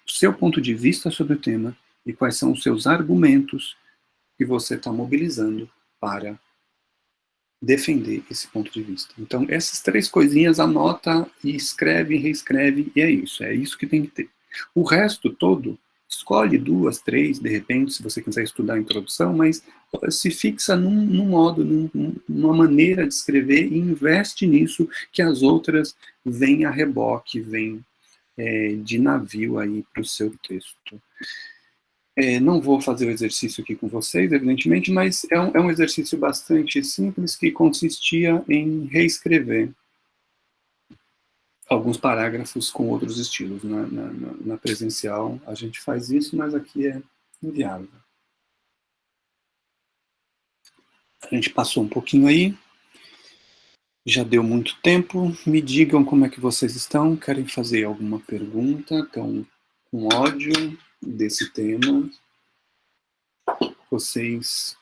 o seu ponto de vista sobre o tema e quais são os seus argumentos que você está mobilizando para defender esse ponto de vista. Então, essas 3 coisinhas, anota e escreve, reescreve, e é isso que tem que ter. O resto todo, escolhe 2, 3, de repente, se você quiser estudar a introdução, mas se fixa num modo, numa maneira de escrever e investe nisso, que as outras vêm a reboque, vêm de navio aí para o seu texto. Não vou fazer o exercício aqui com vocês, evidentemente, mas é um exercício bastante simples que consistia em reescrever alguns parágrafos com outros estilos. Na presencial a gente faz isso, mas aqui é inviável. A gente passou um pouquinho aí, já deu muito tempo. Me digam como é que vocês estão, querem fazer alguma pergunta, estão com ódio desse tema? Vocês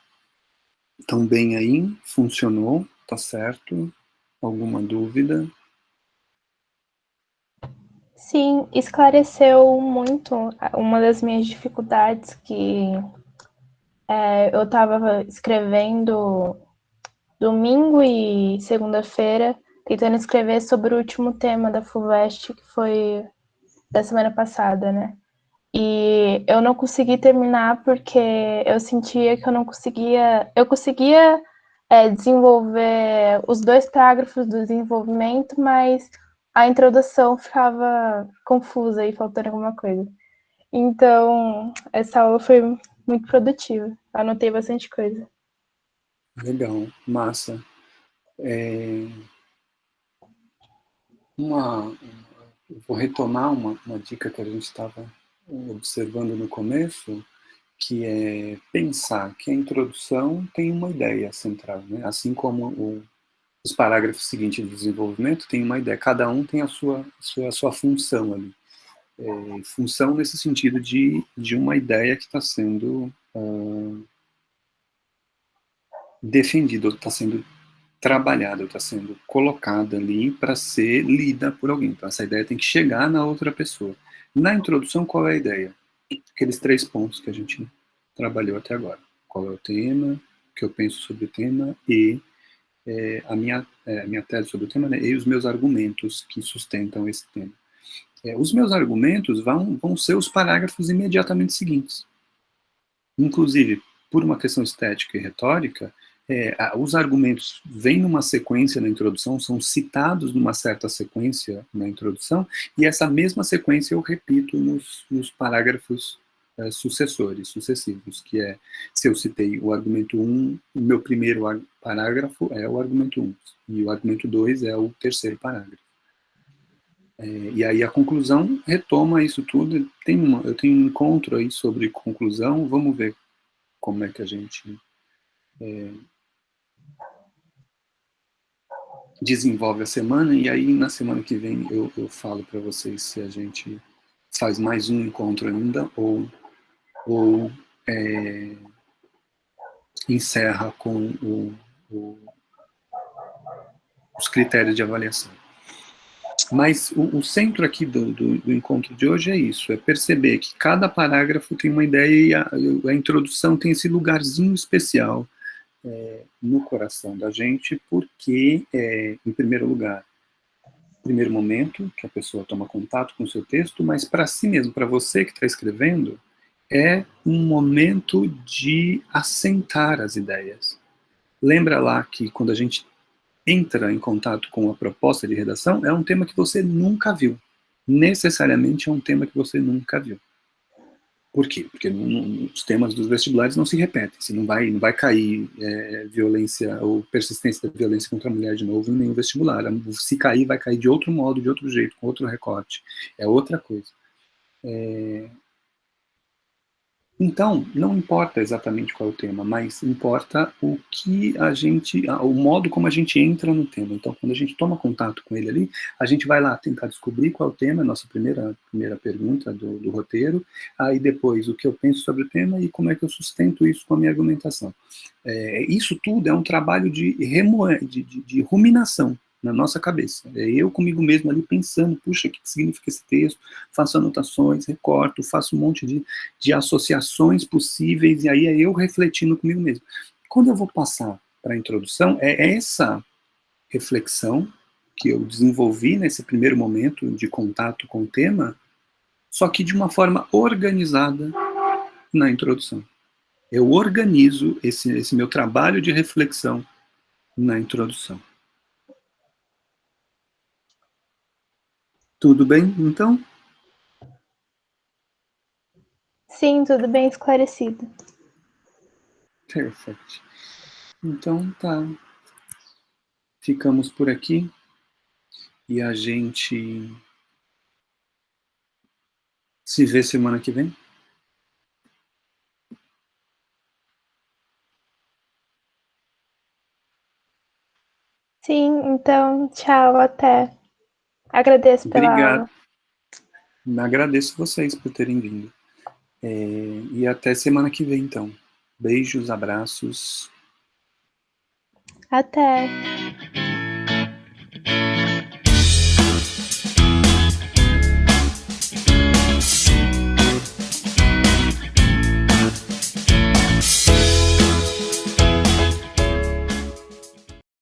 estão bem aí? Funcionou? Tá certo? Alguma dúvida? Sim, esclareceu muito uma das minhas dificuldades que eu estava escrevendo domingo e segunda-feira, tentando escrever sobre o último tema da FUVEST, que foi da semana passada, né? E eu não consegui terminar porque eu sentia que eu não conseguia... Eu conseguia desenvolver os 2 parágrafos do desenvolvimento, mas a introdução ficava confusa e faltando alguma coisa. Então, essa aula foi muito produtiva. Anotei bastante coisa. Legal, massa. Eu vou retomar uma dica que a gente estava observando no começo, que é pensar que a introdução tem uma ideia central, né? Assim como os parágrafos seguintes do desenvolvimento tem uma ideia, cada um tem a sua função ali. Função nesse sentido de uma ideia que está sendo defendida, está sendo trabalhada, está sendo colocada ali para ser lida por alguém. Então, essa ideia tem que chegar na outra pessoa. Na introdução, qual é a ideia? Aqueles 3 pontos que a gente trabalhou até agora. Qual é o tema, o que eu penso sobre o tema e a minha tese sobre o tema, né, e os meus argumentos que sustentam esse tema. Os meus argumentos vão ser os parágrafos imediatamente seguintes. Inclusive, por uma questão estética e retórica, os argumentos vêm numa sequência na introdução, são citados numa certa sequência na introdução, e essa mesma sequência eu repito nos parágrafos sucessivos, que é, se eu citei o argumento 1, o meu primeiro parágrafo é o argumento 1, e o argumento 2 é o terceiro parágrafo. E aí a conclusão retoma isso tudo. Eu tenho um encontro aí sobre conclusão, vamos ver como é que a gente desenvolve a semana, e aí na semana que vem eu falo para vocês se a gente faz mais um encontro ainda, ou encerra com os critérios de avaliação. Mas o centro aqui do encontro de hoje é isso, é perceber que cada parágrafo tem uma ideia e a introdução tem esse lugarzinho especial no coração da gente, porque, em primeiro lugar, primeiro momento que a pessoa toma contato com o seu texto, mas para si mesmo, para você que está escrevendo, é um momento de assentar as ideias. Lembra lá que quando a gente entra em contato com a proposta de redação, é um tema que você nunca viu. Necessariamente é um tema que você nunca viu. Por quê? Porque os temas dos vestibulares não se repetem. Você não vai cair violência ou persistência da violência contra a mulher de novo em nenhum vestibular. Se cair, vai cair de outro modo, de outro jeito, com outro recorte. É outra coisa. Então, não importa exatamente qual é o tema, mas importa o modo como a gente entra no tema. Então, quando a gente toma contato com ele ali, a gente vai lá tentar descobrir qual é o tema, nossa primeira pergunta do roteiro, aí depois o que eu penso sobre o tema e como é que eu sustento isso com a minha argumentação. Isso tudo é um trabalho de ruminação na nossa cabeça. É eu comigo mesmo ali pensando, puxa, o que significa esse texto? Faço anotações, recorto, faço um monte de associações possíveis, e aí é eu refletindo comigo mesmo. Quando eu vou passar para a introdução é essa reflexão que eu desenvolvi nesse primeiro momento de contato com o tema, só que de uma forma organizada na introdução. Eu organizo esse meu trabalho de reflexão na introdução. Tudo bem, então? Sim, tudo bem esclarecido. Perfeito. Então tá. Ficamos por aqui e a gente se vê semana que vem. Sim, então, tchau, até. Agradeço pela Obrigado. aula. Agradeço vocês por terem vindo. E até semana que vem, então. Beijos, abraços. Até.